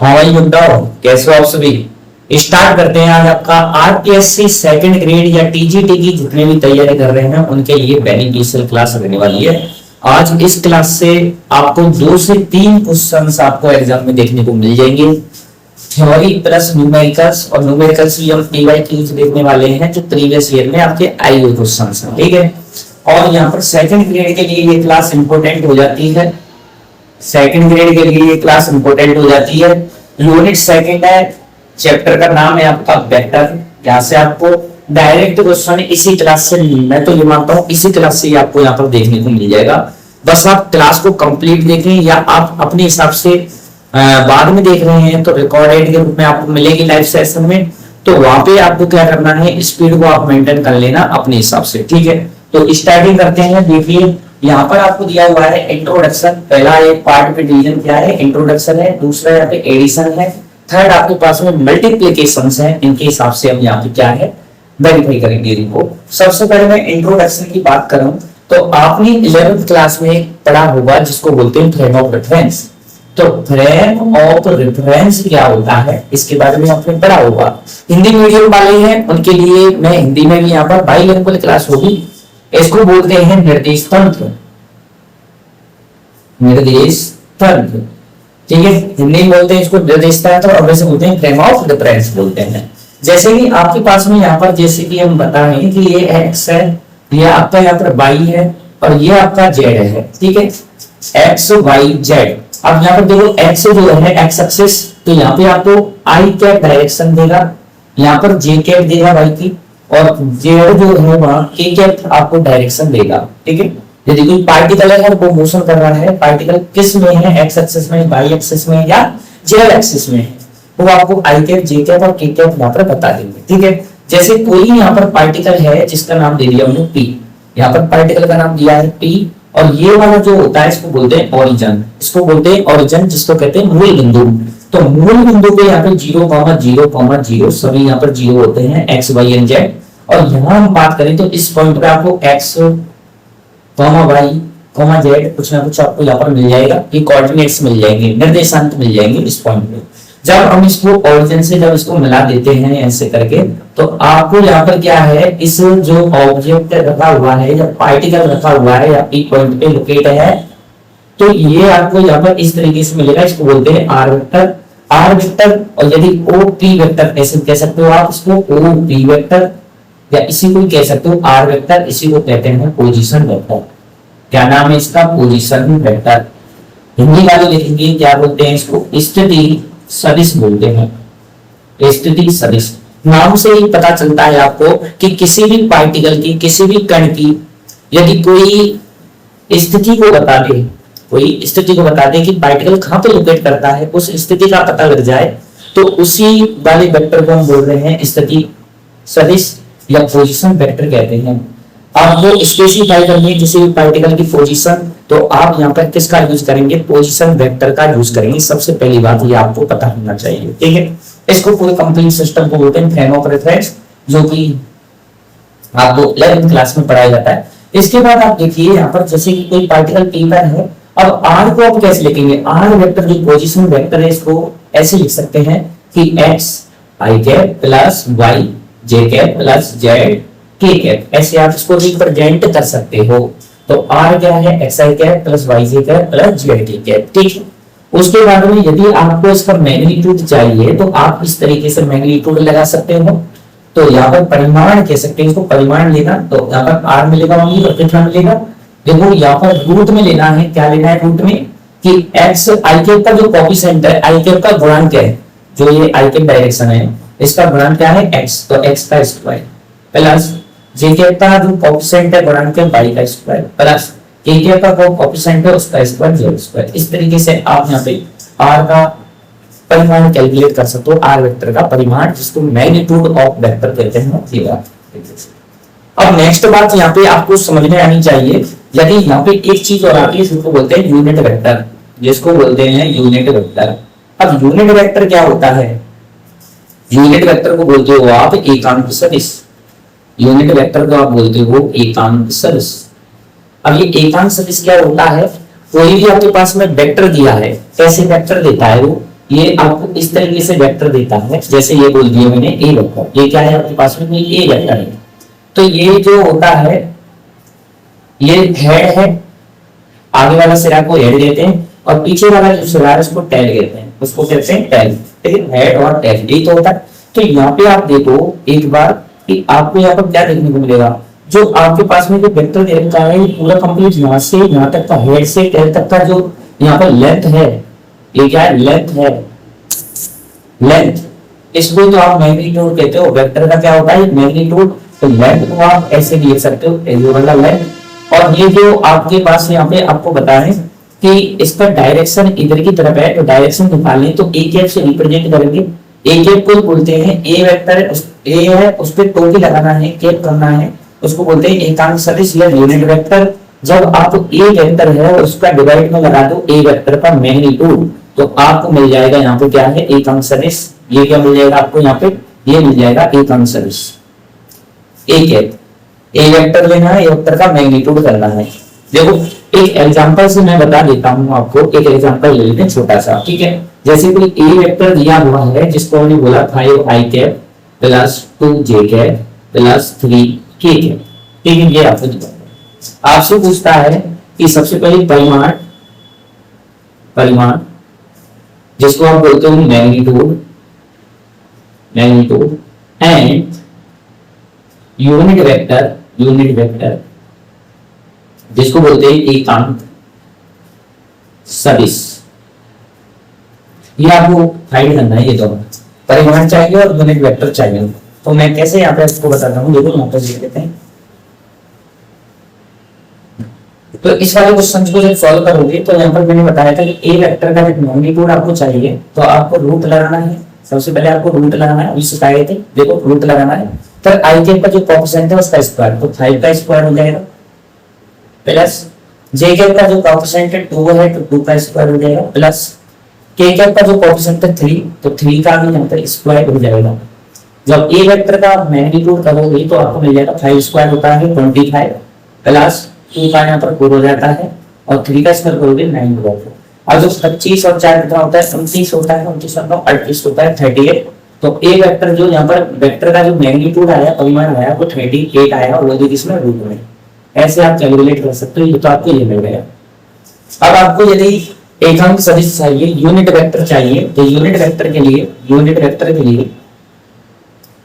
हाँ भाई बताओ कैसे हो आप सभी। स्टार्ट करते हैं आज आपका आरपीएससी सेकंड ग्रेड या टीजीटी की जितने भी तैयारी कर रहे हैं उनके लिए बेनिफिशियल क्लास रहने वाली है। आज इस क्लास से आपको 2 से 3 क्वेश्चंस आपको एग्जाम में देखने को मिल जाएंगे। थ्योरी प्लस न्यूमेरिकल्स, और न्यूमेरिकल्स भी हम पीवाईक्यूज देखने वाले हैं जो प्रीवियस ईयर में आपके आए हुए क्वेश्चंस हैं, ठीक है। और यहाँ पर सेकंड ग्रेड के लिए ये क्लास इंपॉर्टेंट हो जाती है। सेकंड ग्रेड के लिए ये क्लास इंपॉर्टेंट हो जाती है। यूनिट सेकंड है, चैप्टर का नाम है आपका वेक्टर। यहाँ से आपको डायरेक्ट क्वेश्चन इसी क्लास से, मैं तो ये मानता हूँ इसी क्लास से ही आपको यहाँ पर देखने को मिल जाएगा। बस आप क्लास को कंप्लीट देखें या आप अपने हिसाब से बाद में देख रहे हैं तो रिकॉर्डेड के रूप में आपको मिलेगी लाइव सेशन में। तो वहां पे आपको क्या करना है, स्पीड को आप मेंटेन कर लेना अपने हिसाब से, ठीक है। तो स्टार्टिंग करते हैं। देखिए यहाँ पर आपको दिया हुआ है इंट्रोडक्शन। पहला एक पार्ट पे डिवीजन क्या है, इंट्रोडक्शन है। दूसरा यहाँ पे एडिशन है। थर्ड आपके पास में मल्टीप्लिकेशंस है। इनके हिसाब से हम यहाँ पे क्या है वेरीफाई करेंगे इनको। सबसे पहले मैं इंट्रोडक्शन की बात करूं तो आपने 11th क्लास में पढ़ा होगा जिसको बोलते हैं फ्रेम ऑफ रेफरेंस। तो फ्रेम ऑफ रेफरेंस क्या होता है इसके बारे में आपने पढ़ा होगा। हिंदी मीडियम वाले हैं उनके लिए मैं हिंदी में भी यहाँ पर बाइलिंगुअल क्लास होगी। इसको बोलते हैं निर्देश तंत्र। निर्देश तंत्र, ठीक है। हिंदी में बोलते हैं इसको निर्देश तंत्र और वैसे बोलते हैं फ्रेम ऑफ रेफरेंस बोलते हैं। जैसे कि आपके पास में यहाँ पर जैसे कि हम बताएं कि ये एक्स है, ये आपका यहाँ पर वाई है और ये आपका जेड है, ठीक है। X Y Z. अब यहाँ पर देखो एक्स जो है एक्स एक्सिस, तो यहाँ पे आपको आई कैप डायरेक्शन देगा, यहाँ पर जे कैप देगा वाई की, और जेड जो है वहां के कैप आपको डायरेक्शन देगा, ठीक है। यदि कोई पार्टिकल है वो मोशन कर रहा है, पार्टिकल किस में है, एक्स एक्सिस में, वाई एक्सिस में या जेड एक्सिस में है, वो आपको आई कैप जे कैप और के कैप यहाँ पर बता देंगे, ठीक है। जैसे कोई यहाँ पर पार्टिकल है जिसका नाम दे दिया हमने पी, यहाँ पर पार्टिकल का नाम दिया है पी, और ये वाला जो होता है इसको बोलते हैं ओरिजिन। इसको बोलते हैं ओरिजिन, जिसको कहते हैं मूल बिंदु। तो मूल बिंदु पे यहाँ पे 0,0,0 सभी यहाँ पर 0 होते हैं, एक्स वाई एंड जेड। और यहाँ हम बात करें तो इस पॉइंट पे आपको एक्स वाई जेड कुछ ना कुछ आपको यहाँ पर मिल जाएगा। ये कोऑर्डिनेट्स मिल जाएंगे, निर्देशांक मिल जाएंगे इस पॉइंट पे। जब हम इसको ओरिजिन से जब इसको मिला देते हैं ऐसे करके, तो आपको यहाँ पर क्या है, इस जो ऑब्जेक्ट रखा हुआ है या पार्टिकल रखा हुआ है या पी पॉइंट पे लोकेट है, तो ये आपको यहाँ पर इस तरीके से मिलेगा। इसको बोलते हैं आर वेक्टर। आर वेक्टर, और यदि ओ पी वेक्टर ऐसे कह सकते हो आप इसको, ओ पी वेक्टर, या इसी को कह सकते हो आर वेक्टर। इसी को कहते हैं पोजीशन वेक्टर। क्या नाम है इसका, पोजीशन वेक्टर। हिंदी वाले लिखेंगे क्या बोलते हैं इसको, स्थिति सदिश बोलते हैं। स्थिति सदिश नाम से ही पता चलता है आपको कि किसी भी पार्टिकल की, किसी भी कण की यदि कोई स्थिति को बता दे, कोई स्थिति को बता दे कि पार्टिकल कहां पे लोकेट करता है, उस स्थिति का पता लग जाए, तो उसी वाले वेक्टर को हम बोल रहे हैं स्थिति सदिश या पोजीशन वेक्टर कहते हैं। अब वो स्पेसिफाई करनी है किसी भी पार्टिकल की पोजीशन, तो आप यहाँ पर किसका यूज करेंगे, पोजीशन वेक्टर का यूज करेंगे। सबसे पहली बात ये आपको पता होना चाहिए, ठीक है। इसको पूरे कंप्लीट सिस्टम को बोलते हैं फ्रेम ऑफ रेफरेंस, जो कि आपको 11th क्लास में पढ़ाया जाता है। इसके बाद आप देखिए यहाँ पर जैसे कि कोई पार्टिकल पी पर है, अब आर को आप कैसे लिखेंगे, आर वेक्टर जो पोजीशन वेक्टर है इसको ऐसे लिख सकते हैं कि एक्स आई कैप प्लस वाई जे कैप प्लस जेड के कैप, ऐसे आप इसको रिप्रेजेंट कर सकते हो। तो आर क्या है, एक्स आई कैप प्लस वाई जे कैप प्लस जेड के कैप, ठीक है। उसके बाद में यदि आपको इसका मैग्नीट्यूड चाहिए तो आप इस तरीके से मैग्नीट्यूड लगा सकते हो। तो यहाँ पर परिमाण कह सकते हैं इसको, परिमाण लेना, तो यहाँ पर आर मिलेगा ओनली, और कितना मिलेगा, देखो यहाँ पर रूट में लेना है। क्या लेना है रूट में, कि एक्स आई कैप का जो कोएफिशिएंट है, आई कैप का गुणांक है, जो ये आई कैप डायरेक्शन है इसका गुणांक क्या है एक्स, तो एक्स का स्क्वायर प्लस जे कैप का जो कोएफिशिएंट है गुणांक है वाई का स्क्वायर प्लस के कैप का कोएफिशिएंट है उसका स्क्वायर जेड स्क्वायर। इस तरीके से आप यहाँ पे आर का परिमाण कैलकुलेट कर सकते हो, आर वेक्टर का परिमाण, जिसको मैग्नीट्यूड ऑफ वेक्टर कहते हैं। अब नेक्स्ट बात यहाँ पे आपको समझ में आनी चाहिए, यदि यहाँ पे एक चीज और आती है जिसको बोलते हैं यूनिट वेक्टर, जिसको बोलते हैं यूनिट वेक्टर। अब यूनिट वेक्टर क्या होता है, यूनिट वेक्टर को बोलते हो आप एकांक सदिश। यूनिट वेक्टर को आप बोलते हो एकांक सदिश। अब ये एकांक सदिश क्या होता है, कोई भी आपके पास में वेक्टर दिया है, कैसे वेक्टर देता है वो, ये आपको इस तरीके से वेक्टर देता है, जैसे ये बोल दिया मैंने ए वेक्टर, ये क्या है आपके पास में, ये ए वेक्टर है। तो ये जो होता है ये हेड है, आगे वाला सिरा को हेड देते हैं और पीछे वाला जो सिरा है उसको टेल कहते हैं, उसको कहते हैं टेल। ठीक है, हेड और टेल यही तो होता है। तो यहाँ पे आप देखो एक बार कि आपको यहाँ पर क्या देखने को मिलेगा, जो आपके पास में जो वेक्टर दे रखा है पूरा कंप्लीट यहाँ से यहाँ तक का, हेड से टेल तक का जो यहाँ पर लेंथ है, ये क्या है, लेंथ है, लेंथ। इसको तो आप मैग्नीट्यूड कहते हो, वेक्टर का क्या होता है मैग्नीट्यूड। तो लेंथ को आप ऐसे लिख सकते हो, ये वाला लेंथ। और ये जो आपके पास यहाँ पे आपको बता रहे हैं कि इसका डायरेक्शन इधर की तरफ है, तो डायरेक्शन निकालने तो ए कैप से रिप्रेजेंट करेंगे। ए कैप को बोलते हैं, ए वेक्टर ए है उस पर टोपी लगाना है, कैप करना है, उसको बोलते हैं एकांक सदिश या यूनिट वेक्टर। जब आप ए वेक्टर है और उसका डिवाइड में लगा दो ए वेक्टर का मैग्नीट्यूड, तो आपको मिल जाएगा यहाँ पे क्या है, एकांक सदिश। ये क्या मिल जाएगा आपको यहाँ पे, ये मिल जाएगा एकांक सदिश। ए कैप, ए वेक्टर लेना है, ए वेक्टर का मैग्नीट्यूड करना है। देखो एक एग्जांपल से मैं बता देता हूँ आपको, एक एग्जांपल ले लेते हैं छोटा सा। ठीक है, जैसे कोई ए वेक्टर दिया हुआ है जिसको हमने बोला 5 i cap plus 2 j cap plus 3 k cap. ठीक है, ये आपको आपसे पूछता है कि सबसे पहले परिमाण, परिमाण जिसको आप बोलते हो magnitude, magnitude and unit vector, unit vector जिसको बोलते हैं एकांक सदिश। ये आपको फाइंड करना है, ये दोनों परिमाण चाहिए और यूनिट वेक्टर चाहिए। तो मैं कैसे यहाँ पे इसको बताता हूँ, देखो यहाँ पे लिख लेते हैं। तो इस वाले क्वेश्चन को जब सॉल्व करोगे तो यहाँ पर मैंने बताया था कि ए वेक्टर का जब मैग्नीट्यूड आपको चाहिए तो आपको रूट लगाना है। सबसे पहले आपको रूट लगाना है, अभी सिखाए थे, देखो रूट लगाना है। तो आई कैप का जो कोएफिशिएंट है उसका स्क्वायर, तो 5 का स्क्वायर हो जाएगा, प्लस जे कैप का जो कोएफिशिएंट है 2 है तो 2 का स्क्वायर हो जाएगा, प्लस के कैप का जो कोएफिशिएंट है 3 तो 3 का भी यहाँ पर स्क्वायर हो जाएगा। जब ए वेक्टर का मैग्नीट्यूड करोगे तो आपको मिल जाएगा 5 स्क्वायर होता है 25 प्लस 2 का यहाँ पर 4 हो जाता है और 3 का स्क्वायर करोगे 9 हो जाता है। और जो 25 और 4 कितना होता है 29 होता है, 29 और 38 होता है 38। तो ए वेक्टर जो यहाँ पर वेक्टर का जो मैग्नीट्यूड आया, परिमाण आया वो 38 आया और वो भी किसमें, रूट में। ऐसे आप कैलकुलेट कर सकते हो, ये तो आपको ये मिल गया। अब आपको यदि एकांक सदिश चाहिए, यूनिट वेक्टर चाहिए, तो यूनिट वेक्टर के लिए, यूनिट वेक्टर के लिए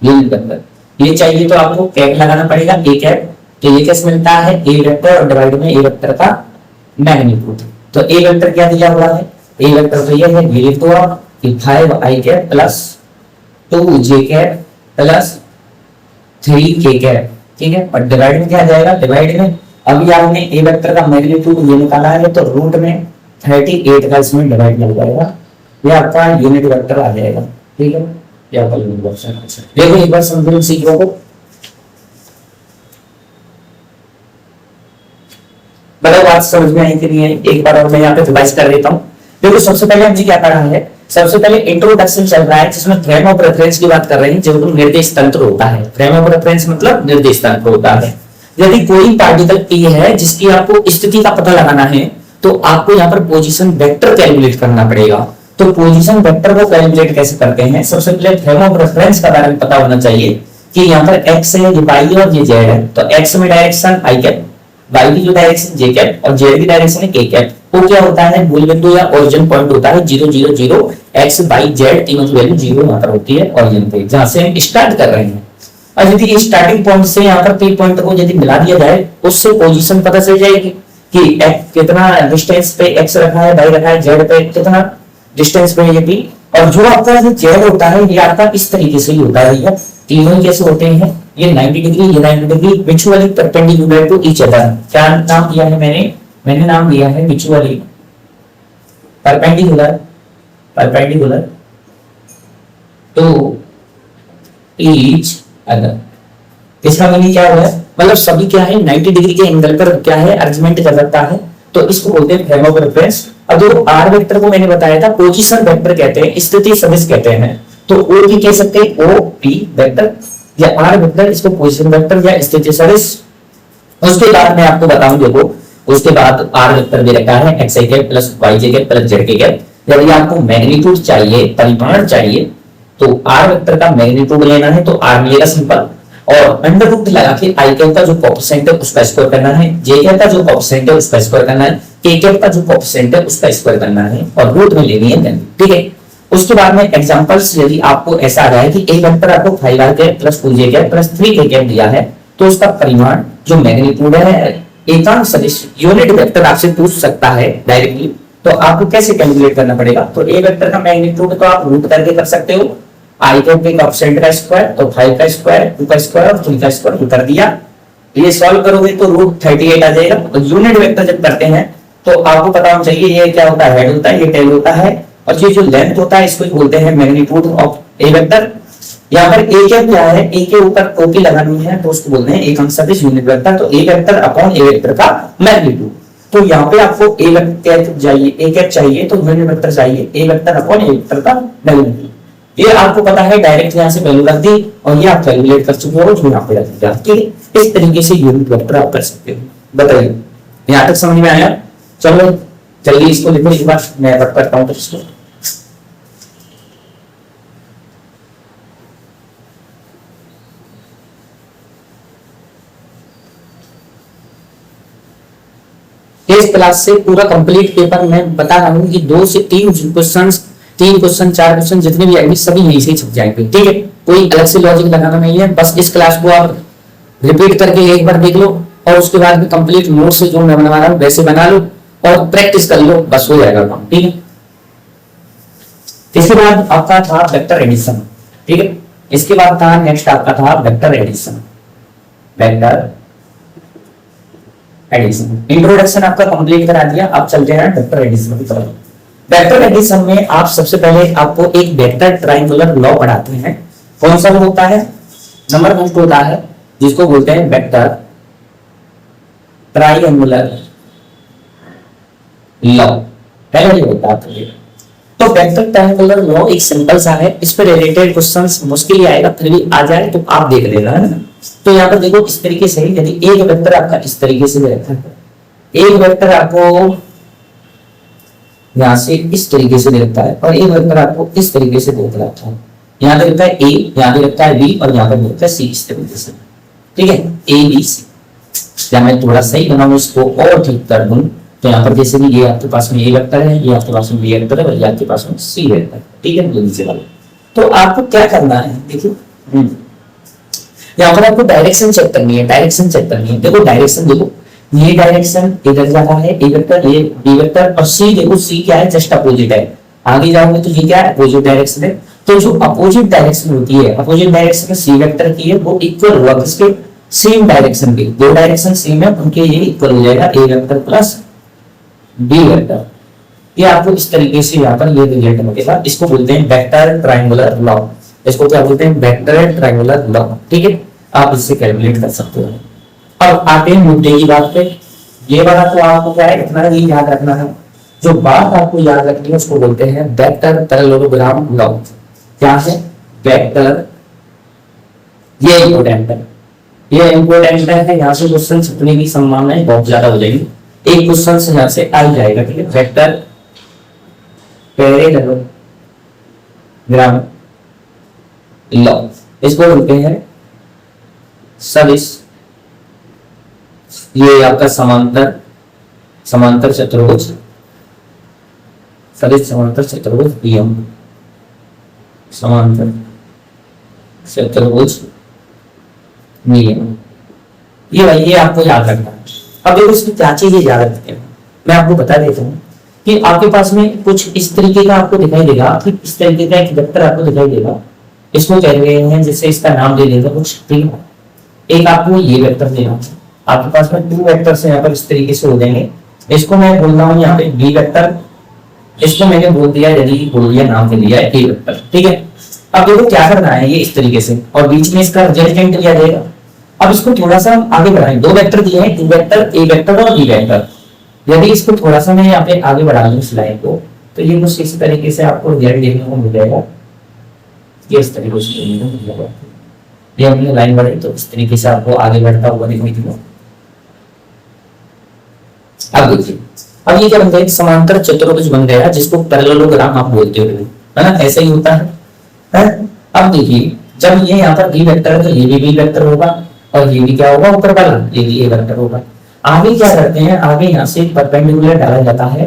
यूनिट वेक्टर ये चाहिए तो आपको कैप लगाना पड़ेगा, ए कैप। तो ये कैसे मिलता है, ए वेक्टर और डिवाइड में ए वेक्टर का मैग्नीट्यूड। तो ए वेक्टर क्या दिया हुआ है, ए वेक्टर तो ये है, ये लिख दो आप कि 5 i cap plus 2 j cap plus 3 k cap. ठीक है, और डिवाइड में क्या आ जाएगा, डिवाइड में अभी आपने ए वेक्टर का मैग्नीट्यूड ये निकाला है तो रूट में 38 का इसमें डिवाइड लग जाएगा, ये आपका यूनिट वेक्टर आ जाएगा। ठीक है, ये आपका यूनिट वेक्टर। देखो एक बार समझो सीखो को, बड़ा बात समझ में आई कि नहीं है, एक बार और मैं यहाँ पे रिवाइज कर देता हूँ। देखो सबसे पहले हमने क्या पढ़ा है, सबसे पहले इंट्रोडक्शन चल रहा है जिसमें फ्रेम ऑफ रेफरेंस की बात कर रहे हैं, जो निर्देश तंत्र होता है। फ्रेम ऑफ रेफरेंस मतलब निर्देश तंत्र होता है। यदि कोई पार्टिकल पी है जिसकी आपको स्थिति का पता लगाना है तो आपको यहाँ पर पोजीशन वेक्टर कैलकुलेट करना पड़ेगा। तो पोजीशन वेक्टर को कैलकुलेट कैसे करते हैं, सबसे पहले फ्रेम ऑफ रेफरेंस का बारे में पता होना चाहिए कि यहाँ पर एक्स है, ये वाई और ये जेड है। तो एक्स में डायरेक्शन आई कैप, वाई की जो डायरेक्शन जे कैप और जेड की डायरेक्शन है के कैप। वो क्या होता है, मूल बिंदु या ओरिजिन पॉइंट होता है 0 0 0 एक्स वाई जेड तीनों की वैल्यू 0 यहाँ पर होती है ओरिजिन पे, जहां से हम स्टार्ट कर रहे हैं। और यदि स्टार्टिंग पॉइंट से यहाँ पर पी पॉइंट को यदि मिला दिया जाए उससे पोजीशन पता चल जाएगी कि कितना डिस्टेंस पे एक्स रखा है, वाई रखा है, जेड पे कितना डिस्टेंस पे ये पी। और जो आपका जेड होता है ये आपका इस तरीके से ही होता है भैया, तीनों कैसे होते हैं, ये 90 डिग्री, ये 90 degree, mutually perpendicular to each other. क्या नाम दिया है मैंने नाम दिया है mutually perpendicular, perpendicular to each other. इसका मीनिंग क्या हुआ है, मतलब सभी क्या है 90 डिग्री के एंगल पर क्या है अरेंजमेंट कर सकता है, तो इसको बोलते हैं फ्रेम ऑफ रेफरेंस। अब देखो आर वेक्टर को मैंने बताया था पोजीशन वेक्टर कहते हैं, स्थिति सदिश कहते हैं। तो ओ भी कह सकते हैं, ओ पी वेक्टर या आर वेक्टर, इसको पोजीशन वेक्टर या स्थिति सदिश। उसके बाद मैं आपको बताऊं, देखो उसके बाद आर वेक्टर दे रखा है एक्स आई कैप प्लस वाई जे कैप प्लस जेड के कैप। यदि आपको मैग्नीट्यूड चाहिए, परिमाण चाहिए, तो आर वेक्टर का मैग्नीट्यूड लेना है तो आर मिलेगा सिंपल, और अंडर रूट लगा के आई कैप का जो कोएफिशिएंट है उसका स्क्वायर करना है, जे कैप का जो कोएफिशिएंट है उसका स्क्वायर करना है, के कैप का जो कोएफिशिएंट है उसका स्क्वायर करना है, और रूट में लेनी है वैल्यू। ठीक है, उसके बाद में एग्जांपल्स, यदि आपको ऐसा आ रहा है कि एक वेक्टर आपको 5r cap plus 2j cap plus 3k cap दिया है, तो उसका परिमाण जो मैग्नीट्यूड है एकांक सदिश यूनिट वेक्टर आपसे पूछ सकता है डायरेक्टली, तो आपको कैसे कैलकुलेट करना पड़ेगा? तो ए वेक्टर का मैग्नीट्यूड तो आप रूट करके कर सकते हो, आई कैप के कोएफिशिएंट का स्क्वायर, तो 5 का स्क्वायर, 2 का स्क्वायर और 3 का स्क्वायर कर दिया। ये सॉल्व करोगे तो रूट 38 आ जाएगा। और यूनिट वेक्टर जब करते हैं तो आपको पता होना चाहिए ये क्या होता है, हेड होता है, ये टेल होता है, और ये जो लेंथ होता है इसको बोलते हैं मैग्नीट्यूड ऑफ ए वेक्टर। यहाँ पर ए कैप क्या है, ए के ऊपर टोपी लगानी है तो उसको बोलते हैं एकांक सदिश यूनिट वेक्टर, तो ए वेक्टर अपॉन ए वेक्टर का मैग्नीट्यूड। तो यहाँ पे आपको ए कैप चाहिए, ए कैप चाहिए तो यूनिट वेक्टर चाहिए, ए वेक्टर अपॉन ए वेक्टर का मैग्नीट्यूड। ये आपको पता है, डायरेक्ट यहाँ से वैल्यू रख दी और ये आप कैलकुलेट कर चुके हो, जो यहाँ पे रख दिया। ठीक है, इस तरीके से यूनिट वेक्टर आप कर सकते हो। बताइए यहाँ तक समझ में आया? चलो चलिए इसको लिखो, एक बार मैं रख करता हूँ। तो इसको इस क्लास से पूरा कंप्लीट पेपर मैं बता रहा हूँ कि 2 से 3 क्वेश्चंस, 3 क्वेश्चन 4 क्वेश्चन जितने भी आएंगे सभी यहीं से छप जाएंगे। ठीक है, कोई अलग से लॉजिक लगाना नहीं है, बस इस क्लास को आप रिपीट करके एक बार देख लो और उसके बाद में कंप्लीट नोट से जो मैं बना रहा हूँ वैसे बना लो और प्रैक्टिस कर लो, बस हो जाएगा काम। ठीक है, इसके बाद आपका था वेक्टर एडिशन। ठीक है, इसके बाद था नेक्स्ट आपका था vector addition. Vector addition introduction आपका कंप्लीट करा दिया, आप चलते हैं वेक्टर एडिशन की तरफ। वेक्टर एडिशन में आप सबसे पहले आपको एक वेक्टर ट्रायंगुलर लॉ पढ़ाते हैं। कौन सा होता है? नंबर 1 होता है जिसको बोलते हैं वेक्टर ट्रायंगुलर लॉ। पहले होता है तो वेक्टर ट्रायंगुलर लॉ एक सिंपल सा है, इस पे रिलेटेड क्वेश्चंस मुश्किल ही आएगा, फिर भी आ जाए तो आप देख लेना है ना। तो यहाँ पर देखो इस तरीके से, यदि एक वेक्टर आपका इस तरीके से रहता है, एक वेक्टर आपको यहाँ से इस तरीके से दिखता है और एक वेक्टर आपको इस तरीके से दिख रहा है, यहाँ पे लिखता है ए, यहाँ पे लिखता है बी और यहाँ पे लिखता है सी, इस तरीके से। ठीक है, ए बी सी। या मैं थोड़ा सही बनाऊं इसको और ठीक कर दूं तो यहाँ पर जैसे कि ये आपके पास में ए वेक्टर है, ये आपके पास में बी वेक्टर है और ये आपके पास में सी वेक्टर है। ठीक है, नीचे वाला। तो आपको क्या करना है, देखिए यहाँ पर आपको डायरेक्शन चेक करनी है, डायरेक्शन चेक करनी है। देखो डायरेक्शन, देखो ये डायरेक्शन इधर जा रहा है, ए वेक्टर, ये बी वेक्टर, और सी देखो सी क्या है, जस्ट अपोजिट है। आगे जाओगे तो ये क्या है, अपोजिट डायरेक्शन है। तो जो अपोजिट डायरेक्शन होती है, अपोजिट डायरेक्शन सी वेक्टर की है, वो इक्वल होगा किसके, सेम डायरेक्शन के। दो डायरेक्शन सेम है उनके, ये इक्वल हो जाएगा ए वेक्टर प्लस बी वेक्टर। ये आपको इस तरीके से यहाँ पर ये रिजल्ट मिलेगा। इसको बोलते हैं वेक्टर ट्रायंगुलर लॉ। इसको क्या बोलते हैं, वेक्टर ट्रायंगुलर लॉ। ठीक है, आप इससे कैलकुलेट कर सकते हो। अब आते हैं मुद्दे की बात पे। ये वाला तो आपको क्या है, इतना ही याद रखना है। जो बात आपको याद रखनी है उसको बोलते हैं वेक्टर पैरेललोग्राम लॉ। क्या है, वेक्टर, ये इंपोर्टेंट है, ये इंपोर्टेंट है। यहाँ से क्वेश्चन छपने की संभावनाएं बहुत ज्यादा हो जाएगी। एक क्वेश्चन से यहाँ से आ जाएगा। ठीक है, वेक्टर पैरेललोग्राम लॉ, इसको बोलते हैं सदिश, ये आपका समांतर चतुर्भुज, सदिश समांतर चतुर्भुज नियम, समांतर चतुर्भुज नियम। ये आपको याद रखना है। अब देखो इसमें क्या चीजें याद रखते हैं, मैं आपको बता देता हूँ कि आपके पास में कुछ इस तरीके का आपको दिखाई देगा, फिर इस तरीके का एक वेक्टर आपको दिखाई देगा। इसको कह रहे हैं, जैसे इसका नाम दे देगा कुछ। ठीक है, एक आपको ये वेक्टर देना, आपके पास में 2 वेक्टर्स यहाँ पर इस तरीके से हो जाएंगे। इसको मैं बोल रहा हूँ यहाँ पे बी वेक्टर, इसको मैंने बोल दिया, यदि बोल दिया नाम दे दिया है ए वेक्टर। ठीक है, अब देखो क्या करना है, ये इस तरीके से और बीच में इसका रिजल्टेंट लिया जाएगा। अब इसको थोड़ा सा आगे बढ़ाएं, 2 वेक्टर दिए हैं, 2 वेक्टर, ए वेक्टर और बी वेक्टर। यदि इसको थोड़ा सा मैं यहाँ पे आगे बढ़ा दूं इस लाइन को, तो ये कुछ इस तरीके से आपको रिजल्ट देखने को मिल जाएगा। ये इस तरीके से ये हमने लाइन बढ़ाई तो इस तरीके से आपको आगे बढ़ता हुआ दिखाई देगा। अब देखिए, अब ये क्या बन गया, एक समांतर चतुर्भुज बन गया जिसको पैरेललोग्राम आप बोलते हो, है ना, ऐसा ही होता है? अब देखिए, जब ये यहाँ पर बी वेक्टर है तो ये भी बी वेक्टर होगा और ये भी क्या होगा ऊपर वाला, ये भी ए वेक्टर होगा। आगे क्या करते हैं, आगे यहाँ से परपेंडिकुलर डाला जाता है,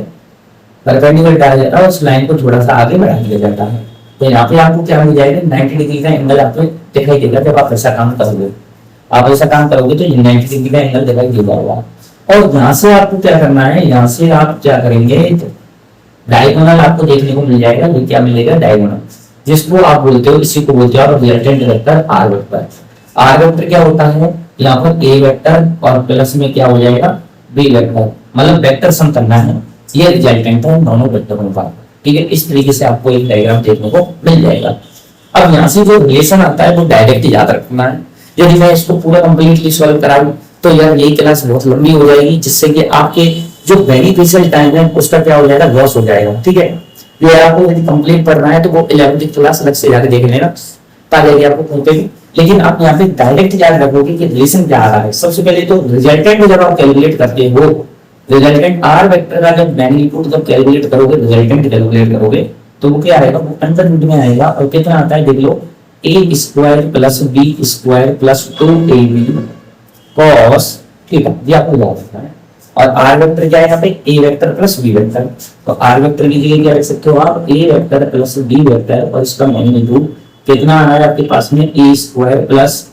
परपेंडिकुलर डाला जाता है, उस लाइन को थोड़ा सा आगे बढ़ा दिया जाता है। तो यहाँ पे आपको क्या मिल जाएगा, 90 डिग्री का एंगल आपको दिखाई देगा जब आप ऐसा काम करोगे। आप ऐसा काम करोगे तो 90 डिग्री का एंगल दिखाई देगा होगा। और यहाँ से आपको क्या करना है, यहाँ से आप क्या करेंगे, डायगोनल आपको देखने को मिल जाएगा। ये क्या मिलेगा, डायगोनल, जिसको आप बोलते हो, इसी को बोलते हो आप resultant vector R vector. R vector क्या होता है, यहाँ पर ए वेक्टर और प्लस में क्या हो जाएगा, बी वेक्टर, मतलब वेक्टर सम करना है, ये रिजल्टेंट है दोनों वेक्टरों का। ठीक है, इस तरीके से आपको एक डायग्राम देखने को मिल जाएगा। अब यहाँ से जो रिलेशन आता है वो डायरेक्ट याद रखना है। यदि मैं इसको पूरा कंप्लीटली सॉल्व कराऊं तो यार ये क्लास बहुत लंबी हो जाएगी, जिससे कि आपके जो बेनिफिशियल टाइम है उसका क्या हो जाएगा, लॉस हो जाएगा। ठीक है, ये आपको यदि कंप्लीट पढ़ना है तो वो 11वीं क्लास अलग से जाकर देख लेना, ताकि आपको पहुंचेगी। लेकिन आप यहाँ पे डायरेक्ट याद रखोगे कि रिलेशन क्या आ रहा है। सबसे पहले तो रिजल्टेंट जब आप कैलकुलेट करते हो, रिजल्टेंट आर वेक्टर का जब मैग्नीट्यूड जब कैलकुलेट करोगे, रिजल्टेंट कैलकुलेट करोगे तो वो क्या आएगा, वो अंडर रूट में आएगा। और कितना आता है देख लो, A square plus B square plus 2ab cos theta, ये आपको याद रखना है। और आर वेक्टर क्या है यहाँ पे, ए वेक्टर प्लस बी वेक्टर। तो आर वेक्टर की जगह क्या रख सकते हो आप, ए वेक्टर प्लस बी वेक्टर, और इसका मैग्नीट्यूड कितना आ रहा है आपके पास में, A square plus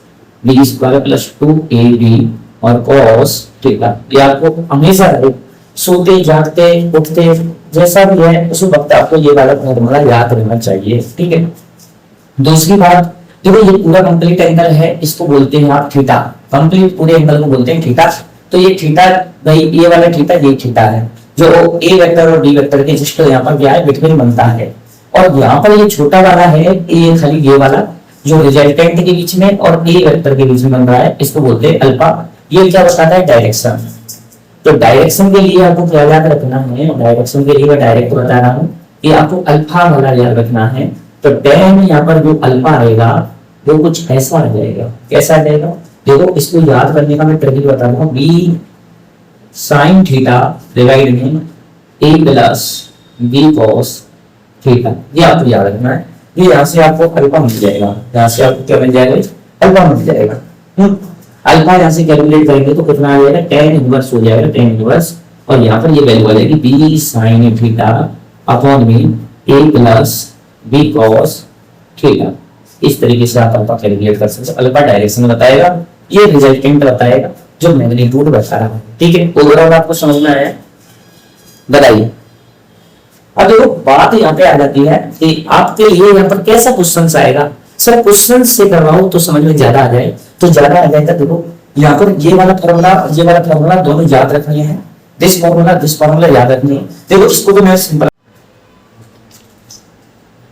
B square plus 2ab और cos थीटा। ये आपको हमेशा सोते जागते उठते जैसा भी है उस वक्त आपको ये वाला फॉर्मूला याद रहना चाहिए। ठीक है, दूसरी बात, देखो ये पूरा कंप्लीट एंगल है, इसको बोलते हैं आप थीटा। कंप्लीट पूरे एंगल को बोलते हैं थीटा। तो ये थीटा भाई, ये वाला थीटा, ये थीटा है जो ए वेक्टर और बी वेक्टर के जस्ट यहाँ पर क्या है, बिटवीन बनता है। और यहाँ पर ये छोटा वाला है, ये खाली ये वाला जो रिजल्टेंट के बीच में और ए वेक्टर के बीच में बन रहा है, इसको बोलते हैं अल्फा। ये क्या बताता है, डायरेक्शन। तो डायरेक्शन के लिए आपको क्या याद रखना है, डायरेक्शन के लिए मैं डायरेक्ट बता रहा हूँ कि आपको अल्फा वाला याद रखना है। तो टेन यहाँ पर जो अल्फा आएगा वो कुछ ऐसा आ जाएगा, कैसा आ जाएगा, देखो इसको याद करने का मैं ट्रिक बता रहा हूँ, बी साइन थीटा डिवाइड में ए प्लस बी कॉस थीटा, ये आपको याद रखना है। ये यहाँ से आपको अल्फा मिल जाएगा, यहाँ से आपको क्या मिल जाएगा, अल्फा मिल जाएगा। अल्फा यहाँ से कैलकुलेट करेंगे तो कितना आ जाएगा, टेन इनवर्स हो जाएगा, टेन इनवर्स। और यहाँ पर ये वैल्यू आ जाएगी बी साइन थीटा अपॉन में ए प्लस बी कॉस थीटा। इस तरीके से आप अल्फा कैलकुलेट कर सकते हैं। अल्फा डायरेक्शन बताएगा, ये रिजल्टेंट बताएगा, जो मैग्नीट्यूड बता रहा है। ठीक है, ओवरऑल आपको समझ में आया, बताइए। अब देखो बात यहाँ पे आ जाती है कि आपके लिए यहाँ पर कैसा क्वेश्चन आएगा। सर क्वेश्चन से करवाओ तो समझ में ज्यादा आ जाए, तो ज्यादा आ जाएगा। देखो यहाँ पर ये वाला फॉर्मूला और ये वाला फॉर्मूला दोनों याद रखने हैं, दिस फॉर्मूला याद रखनी है। देखो इसको तो मैं सिंपल,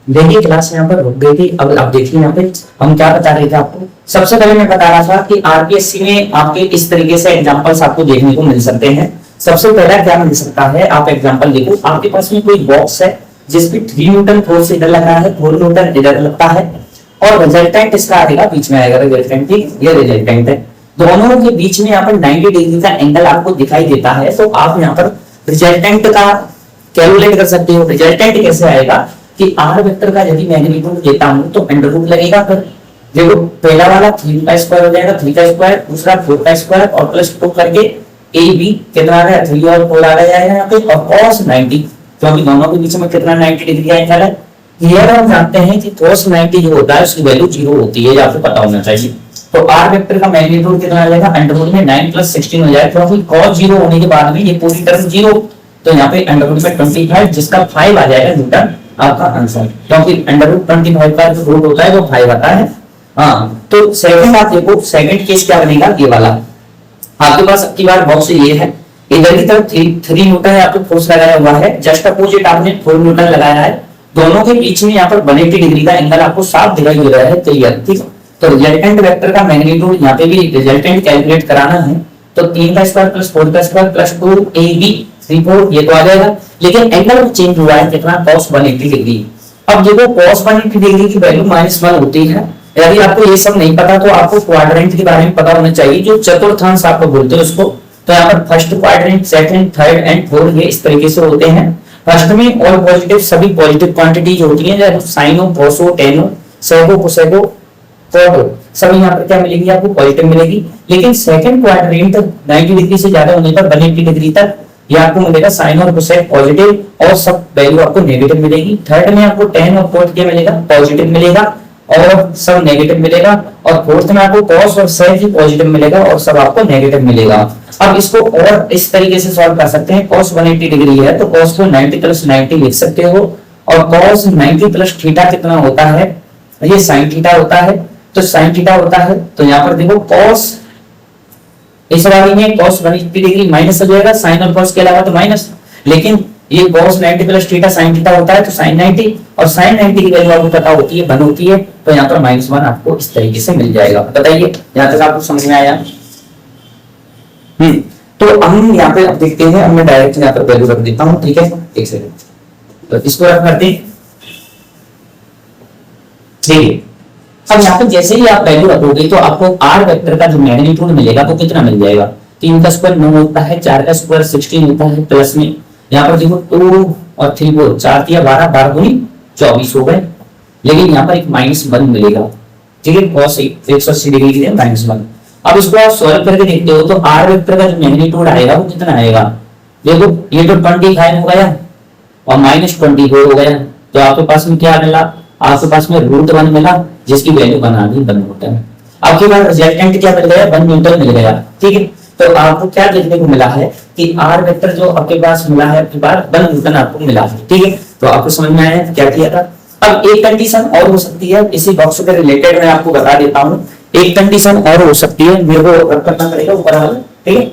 देखिए क्लास यहाँ पर रुक गई थी। अब आप देखिए यहाँ पे हम क्या बता रहे थे आपको। सबसे पहले मैं बता रहा था कि आरपीएससी में आपके इस तरीके से एग्जांपल्स आपको देखने को मिल सकते हैं। सबसे पहला क्या मिल सकता है, आप एग्जांपल देखो, आपके पास में कोई बॉक्स है जिसपे 3 न्यूटन फोर्स इधर लग रहा है, 4 न्यूटन इधर लगता है, और रिजल्टेंट इसका आएगा बीच में आएगा रिजल्टेंट। ये रिजल्टेंट है, दोनों के बीच में यहाँ पर 90 डिग्री का एंगल आपको दिखाई देता है। तो आप यहाँ पर रिजल्टेंट का कैलकुलेट कर सकते हो। रिजल्टेंट कैसे आएगा कि आर वेक्टर का यदि मैग्नीट्यूड लेता हूं तो अंडर रूट लगेगा। फिर देखो पहला वाला 3 का स्क्वायर हो जाएगा, 3 का स्क्वायर, दूसरा 4 का स्क्वायर और प्लस 2 करके ए बी कितना आ रहा है, 3 और 4 आ जाएगा यहाँ पे, और cos 90, क्योंकि दोनों के बीच में कितना 90 डिग्री का एंगल है। क्लियर, हम जानते हैं कि cos 90 जो होता है उसकी वैल्यू 0 होती है, ये आपको पता होना चाहिए। तो आर वेक्टर का मैग्नीट्यूड कितना आ जाएगा, अंडर रूट में 9 + 16 हो जाएगा, क्योंकि cos 0 होने के बाद में ये पूरी टर्म 0, तो यहाँ पे अंडर रूट में 25, जिसका 5 आ जाएगा न्यूटन आपका आंसर, क्योंकि अंडर रूट 25 का जो रूट होता है वो 5 आता है। हाँ, तो सेकंड आप देखो, सेकंड केस क्या बनेगा, ये वाला आपके पास की बार बॉक्स ये है, इधर की तरफ 3 न्यूटन आपको फोर्स लगाया हुआ है, जस्ट अपोजिट आपने 4 न्यूटन लगाया है, दोनों के बीच में यहाँ पर 180 डिग्री का एंगल आपको साफ दिखाई दे रहा है, क्लियर। ठीक है, तो रिजल्टेंट वेक्टर का मैग्नीट्यूड यहाँ पे भी रिजल्टेंट कैलकुलेट कराना है, तो 3 का स्क्वायर प्लस 4 का स्क्वायर प्लस 2ab 34 ये तो आ जाएगा, लेकिन एंगल चेंज हुआ है कितना, cos 180 डिग्री। अब देखो cos 180 डिग्री की वैल्यू -1 होती है। यदि आपको ये सब नहीं पता तो आपको क्वाड्रेंट के बारे में पता होना चाहिए, जो चतुर्थांश आपको बोलते हैं उसको तो यहाँ पर first quadrant, second, third and fourth ये इस तरीके से होते हैं। फर्स्ट में ऑल पॉजिटिव, सभी पॉजिटिव क्वांटिटीज होती हैं, जैसे साइनो, कोसो, टेनो, सेको, कोसेको, कोटो, सब यहाँ पर क्या मिलेगी आपको पॉजिटिव मिलेगी। लेकिन सेकंड क्वाड्रेंट 90 डिग्री से ज्यादा होने पर 180 डिग्री तक ये आपको मिलेगा साइन और कोसेक पॉजिटिव और सब वैल्यू आपको नेगेटिव मिलेगी। थर्ड में आपको टेन और कोट क्या मिलेगा पॉजिटिव मिलेगा और सब नेगेटिव मिलेगा। और फोर्थ में आपको कॉस और सेक ही पॉजिटिव मिलेगा और सब आपको नेगेटिव मिलेगा। अब इसको और इस तरीके से सॉल्व कर सकते हैं। cos 180 डिग्री है तो cos को 90 प्लस 90 लिख सकते हो और cos 90 प्लस थीटा कितना होता है, ये sin थीटा होता है। तो sin थीटा होता है तो यहाँ पर देखो cos इस वाली में cos 180 डिग्री माइनस हो जाएगा, sin और cos के अलावा तो माइनस, लेकिन ये cos 90 plus theta sin theta होता है तो sin 90 और sin 90 की वैल्यू आपको पता होती है 1 होती है, तो यहाँ पर -1 आपको इस तरीके से मिल जाएगा। बताइए यहाँ तक आपको समझ में आया? तो हम यहाँ पे अब देखते हैं, अब मैं डायरेक्ट यहाँ पर वैल्यू रख देता हूँ, ठीक है, एक सेकंड। तो इसको रख करते हैं, ठीक है। अब यहाँ पे जैसे ही आप वैल्यू रखोगे तो आपको r वेक्टर का जो मैग्नीट्यूड मिलेगा वो कितना मिल जाएगा, 3 का स्क्वायर 9 होता है, 4 का स्क्वायर 16 होता है, प्लस में यहाँ पर देखो 2 और 3 को 4 या 12, 12 गुनी 24 हो गए। लेकिन यहाँ पर एक -1 मिलेगा, ठीक है, cos 180 डिग्री के लिए -1। अब इसको आप सॉल्व करके देखते हो तो r वेक्टर का जो मैग्नीट्यूड आएगा वो कितना आएगा, देखो ये तो 25 हो गया और -24 हो गया, तो आपके पास में क्या मिला, आपके पास में √1 मिला जिसकी वैल्यू बना दी 1 न्यूटन। आपके पास रिजल्टेंट क्या मिल गया, 1 न्यूटन मिल गया, ठीक है। तो आपको क्या देखने को मिला है कि r वेक्टर जो आपके पास मिला है, आपके पास 1 न्यूटन आपको मिला है, ठीक है। तो आपको समझ में आया क्या किया था। अब एक कंडीशन और हो सकती है, इसी बॉक्स के रिलेटेड मैं आपको बता देता हूं, एक कंडीशन और हो सकती है, मेरे को रख करना पड़ेगा ऊपर वाला, ठीक है।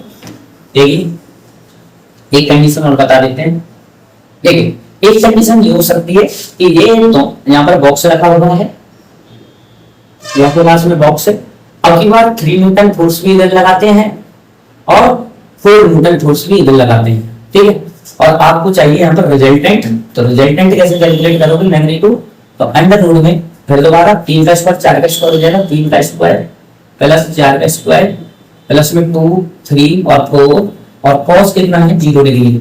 देखिए एक कंडीशन और बता देते हैं, देखिए एक कंडीशन ये हो सकती है कि ये तो यहाँ पर बॉक्स रखा हुआ है, यहाँ के पास में बॉक्स है, अब की बार 3 न्यूटन फोर्स भी इधर लगाते हैं और 4 न्यूटन फोर्स भी इधर लगाते हैं, ठीक है। और आपको चाहिए यहाँ पर रिजल्टेंट, तो रिजल्टेंट कैसे कैलकुलेट करोगे, मैग्नीट्यूड, तो अंडर रूट में फिर दोबारा 3 का स्क्वायर 4 का स्क्वायर हो जाएगा, 3 का स्क्वायर प्लस 4 का स्क्वायर प्लस में 2 3 और 4 और cos कितना है 0 डिग्री।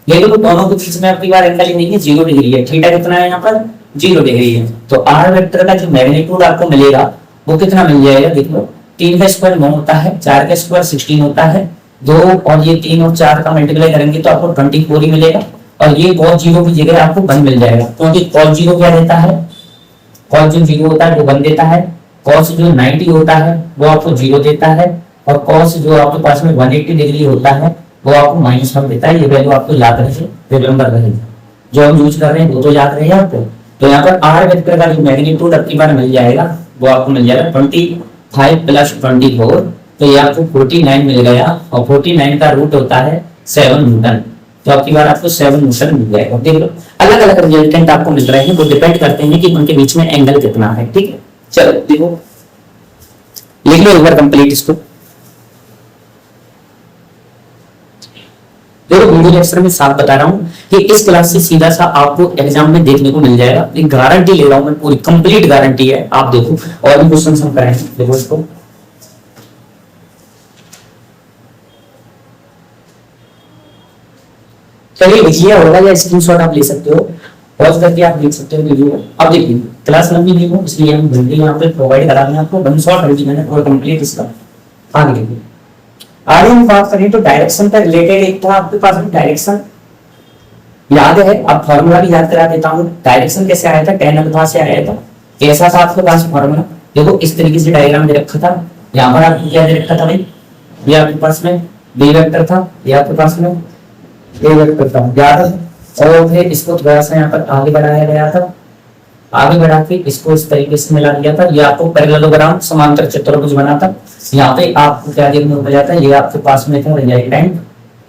ये तो दोनों के बीच में आपकी बार एंगल ही नहीं है, 0 डिग्री है, थीटा कितना है यहाँ पर 0 डिग्री है। तो r वेक्टर का जो मैग्नीट्यूड आपको मिलेगा वो कितना मिल जाएगा, देखो 3 का स्क्वायर 9 होता है, 4 का स्क्वायर 16 होता है, 2 और ये 3 और 4 का मल्टीप्लाई करेंगे तो आपको 24 ही मिलेगा और ये cos 0 की जगह आपको 1 मिल जाएगा, क्योंकि cos 0 क्या देता है, cos जो 0 होता है वो 1 देता है, cos जो 90 होता है वो आपको 0 देता है और cos जो आपके पास में 180 डिग्री होता है वो आपको -1 देता है। ये वैल्यू आपको याद रहे, रिमेंबर रहे, जो हम यूज कर रहे हैं वो तो याद रहे आपको। तो यहाँ पर r वेक्टर का जो मैग्नीट्यूड आपकी बार मिल जाएगा वो आपको मिल जाएगा 25 प्लस 24, तो ये आपको 49 मिल गया और 49 का रूट होता है 7 न्यूटन, तो आपकी बार आपको 7 न्यूटन मिल जाएगा। देख लो अलग अलग रिजल्टेंट आपको मिल रहे हैं, वो डिपेंड करते हैं कि उनके बीच में एंगल कितना है, ठीक है। चलो देखो लिख लो एक बार कंप्लीट इसको। देखो वीडियो लेक्चर में साफ बता रहा हूँ कि इस क्लास से सीधा सा आपको एग्जाम में देखने को मिल जाएगा, एक गारंटी ले रहा हूँ मैं, पूरी कंप्लीट गारंटी है। आप देखो और भी क्वेश्चन हम करेंगे, देखो इसको चलिए लिखिए होगा या स्क्रीनशॉट आप ले सकते हो, पॉज करके आप देख सकते हो वीडियो। अब देखिए क्लास लंबी नहीं हो इसलिए हम जल्दी यहाँ पे प्रोवाइड करा रहे हैं आपको, 1 शॉट रेडी मैंने पूरा कंप्लीट इसका। आगे देखिए आगे हम बात करें तो डायरेक्शन का रिलेटेड एक था आपके पास में, डायरेक्शन याद है, अब फॉर्मूला भी याद करा देता हूँ। डायरेक्शन कैसे आया था, tan अल्फा से आया था, कैसा था आपके पास फॉर्मूला, देखो इस तरीके से डायग्राम दे रखा था। यहाँ पर आपको क्या दे रखा था भाई, ये आपके पास में b वेक्टर था, ये आपके पास में a वेक्टर था, याद है। और फिर इसको थोड़ा सा यहाँ पर आगे बढ़ाया गया था, आगे बढ़ा के इसको इस तरीके से मिला दिया था, ये आपको पैरेललोग्राम समांतर चतुर्भुज बना था। यहाँ पे आपको क्या देखने को मिल जाता है, ये आपके पास में था रिजल्टेंट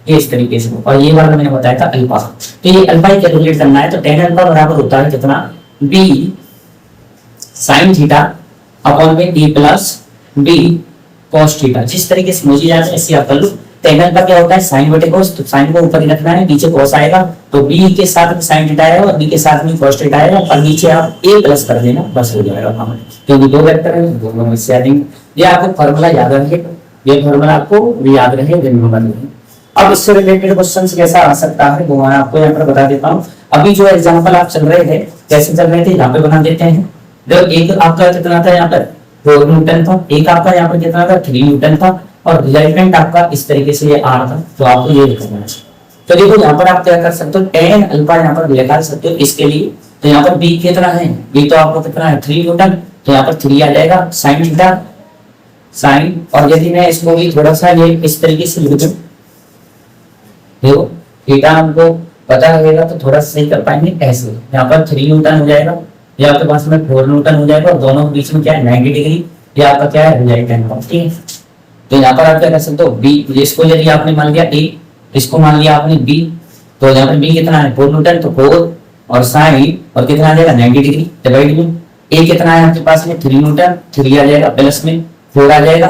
ये इस तरीके से, और ये वाला मैंने बताया था अल्फा। तो ये अल्फा ही कैलकुलेट करना है, तो tan अल्फा बराबर होता है कितना, b sin थीटा अपॉन में a plus b cos theta. जिस तरीके से मुझे याद है ऐसे आप कर लो। tan अल्फा क्या होता है, sin बटे cos, तो sin को ऊपर ही रखना है, नीचे cos आएगा, तो b के साथ में sin थीटा आएगा और b के साथ में cos थीटा आएगा, और नीचे आप a प्लस कर देना, बस हो जाएगा काम, क्योंकि 2 वेक्टर है दोनों में से। ये आपको फॉर्मूला याद रखिए, ये फॉर्मूला आपको भी याद रहे, रिमेंबर रहे। अब इससे रिलेटेड क्वेश्चन कैसा आ सकता है वो मैं आपको यहाँ पर बता देता हूँ। अभी जो एग्जाम्पल आप चल रहे थे, कैसे चल रहे थे, यहाँ पे बना देते हैं। देखो एक आपका कितना था यहाँ पर 4 न्यूटन था, एक आपका यहाँ पर कितना था 3 न्यूटन था, और रिजल्टेंट आपका इस तरीके से ये आर था। तो आपको ये लिखना है। तो देखो यहाँ पर आप क्या कर सकते हो, टेन अल्फा यहाँ पर निकाल सकते हो इसके लिए। तो यहाँ पर बी कितना है, बी तो आपको कितना है 3 न्यूटन, तो यहाँ पर 3 आ जाएगा साइन थीटा, साइन। और यदि मैं इसको भी थोड़ा सा ये इस तरीके से लिख दूं, देखो थीटा हमको पता रहेगा तो थोड़ा सही कर पाएंगे ऐसे। यहाँ पर 3 न्यूटन हो जाएगा, ये आपके पास में 4 न्यूटन हो जाएगा, और दोनों के बीच में क्या है 90 डिग्री, ये आपका क्या है रिजल्टेंट है, ठीक है। तो यहाँ पर आप क्या कर सकते हो, बी इसको यदि आपने मान लिया ए, इसको मान लिया आपने बी, तो यहाँ पर बी कितना है 4 न्यूटन, तो 4 और साइन और कितना आ जाएगा 90 डिग्री डिवाइड में ए कितना है आपके पास में 3 न्यूटन, 3 आ जाएगा प्लस में 4 आ जाएगा,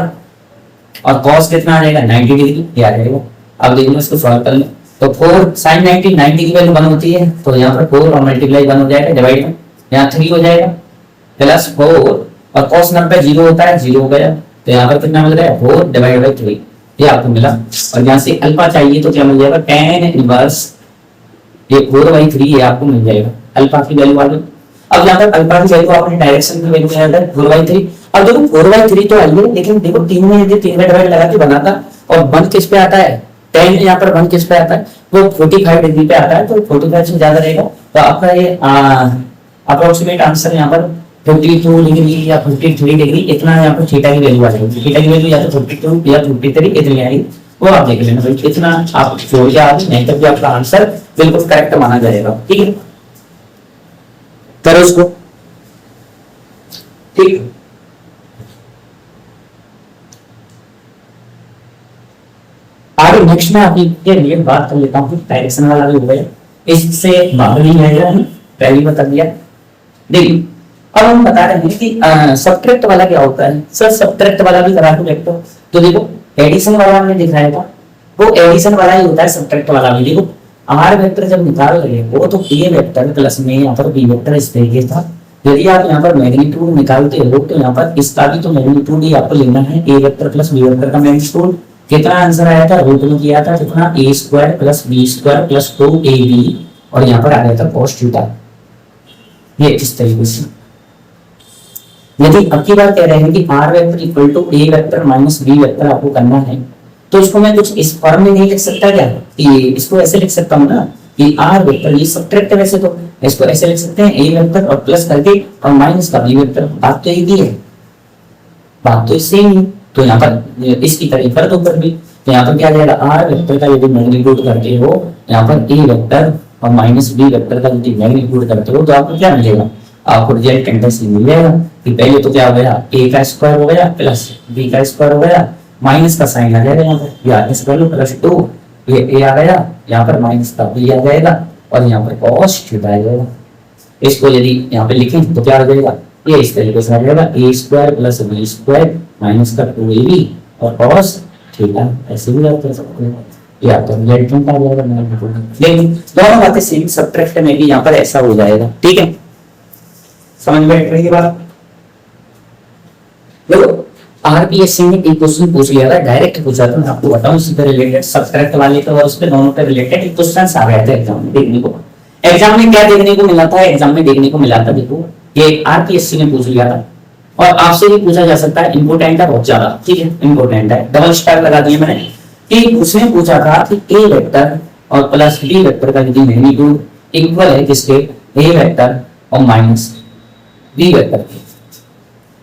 और कॉस कितना आ जाएगा 90 डिग्री, ये आ जाएगा। अब देखो इसको सॉल्व कर लें, तो 4 साइन 90 की वैल्यू 1 होती है, तो यहाँ पर 4 और मल्टीप्लाई 1 हो जाएगा डिवाइड में, यहाँ 3 हो जाएगा प्लस 4, और कॉस 90 0 होता है, 0 हो गया। तो यहाँ पर कितना मिल रहा है 4 डिवाइड बाई 3, ये आपको मिला। और यहाँ से अल्फा चाहिए तो क्या मिल जाएगा, tan इनवर्स ये 4/3 ये आपको मिल जाएगा अल्फा की वैल्यू वाली। अब यहाँ पर अल्फा की वैल्यू आपने डायरेक्शन की वैल्यू में 4/3। अब देखो 4/3 तो आई है, लेकिन देखो 3 में यदि 3 में डिवाइड लगा के बनाता, और 1 किस पे आता है, tan यहाँ पर 1 किस पे आता है, वो 45 डिग्री पे आता है, तो 45 से ज्यादा रहेगा। तो आपका ये अप्रोक्सीमेट आंसर यहाँ पर 52 डिग्री या 53 डिग्री इतना यहाँ पर थीटा की वैल्यू आ जाएगी। थीटा की वैल्यू या तो 52 या 53 इतनी आएगी, वो आप देख लेना भाई, इतना आप जोड़ के आगे, नहीं तब भी आपका आंसर बिल्कुल करेक्ट माना जाएगा, ठीक है। करो उसको, ठीक। आगे नेक्स्ट में आपके लिए बात कर लेता हूँ, डायरेक्शन वाला भी हो गया, इससे बाहर नहीं आएगा, पहले बता दिया। देखिए अब हम बता रहे हैं कि सब्ट्रैक्ट वाला क्या होता है। सर सब्ट्रैक्ट वाला भी करा दो वेक्टर। तो देखो एडिशन वाला हमने दिखाया था, वो एडिशन वाला ही होता है, सब्ट्रैक्ट वाला भी। देखो आर वेक्टर जब निकाल रहे हो तो ए वेक्टर प्लस में यहाँ पर बी वेक्टर इस तरीके था। यदि आप यहाँ पर मैग्नीट्यूड निकालते हो तो यहाँ पर इसका भी तो मैग्नीट्यूड ही आपको लेना है, A vector plus B vector का मैग्नीट्यूड। कितना आंसर आया था, रूट में किया था कितना, A square plus B square plus 2ab, और यहाँ पर आ गया था cos थीटा, ये इस तरीके से। यदि अब की बात कह रहे हैं कि R vector equal to A vector minus B vector आपको करना है, तो इसको मैं कुछ इस फॉर्म में नहीं लिख सकता क्या, कि इसको ऐसे लिख सकता हूँ ना कि आर वेक्टर ये सब्ट्रैक्ट है, वैसे तो इसको ऐसे लिख सकते हैं ए वेक्टर और प्लस करके और माइनस का बी वेक्टर। बात तो एक ही है, बात तो सेम ही। तो यहाँ पर इसकी तरह कर दो ऊपर भी, तो यहाँ पर क्या आ जाएगा, आर वेक्टर का यदि मैग्नीट्यूड करते हो यहाँ पर ए वेक्टर और माइनस बी वेक्टर का यदि मैग्नीट्यूड करते हो तो आपको क्या मिलेगा, आपको रिजल्टेंट ऐसे मिल जाएगा कि पहले तो क्या हो गया, ए का स्क्वायर हो गया प्लस बी का स्क्वायर हो गया, माइनस का साइन आ जाएगा यहाँ पर, ये आगे से कर लो प्लस 2, ये ए आ गया, यहाँ पर माइनस का बी आ जाएगा, और यहाँ पर cos थीटा आ जाएगा। इसको यदि यहाँ पे लिखें तो क्या आ जाएगा, ये इस तरीके से आ जाएगा, A square plus B square minus का 2ab और cos थीटा, ऐसे भी आप कर सकते हैं। ये आपका रिजल्टेंट आ जाएगा। लेकिन दोनों बातें सेम, सब्ट्रैक्ट में भी यहाँ पर ऐसा हो जाएगा, ठीक है। समझ में बैठ रही है बात। देखो आरपीएससी ने एक क्वेश्चन पूछ लिया था, डायरेक्ट पूछा था, मैं आपको बताऊं इससे रिलेटेड, सब्ट्रैक्ट वाले का और उसके दोनों पे रिलेटेड एक क्वेश्चन आ गया था एग्जाम में देखने को। एग्जाम में क्या देखने को मिला था, एग्जाम में देखने को मिला था, देखो ये आरपीएससी ने पूछ लिया था, और आपसे भी पूछा जा सकता है, इंपोर्टेंट है बहुत ज्यादा, ठीक है, इंपोर्टेंट है, डबल स्टार लगा दिए मैंने। कि उसने पूछा था कि ए वेक्टर और प्लस बी वेक्टर का यदि मैग्नीट्यूड इक्वल है किसके, ए वेक्टर और माइनस बी वेक्टर के,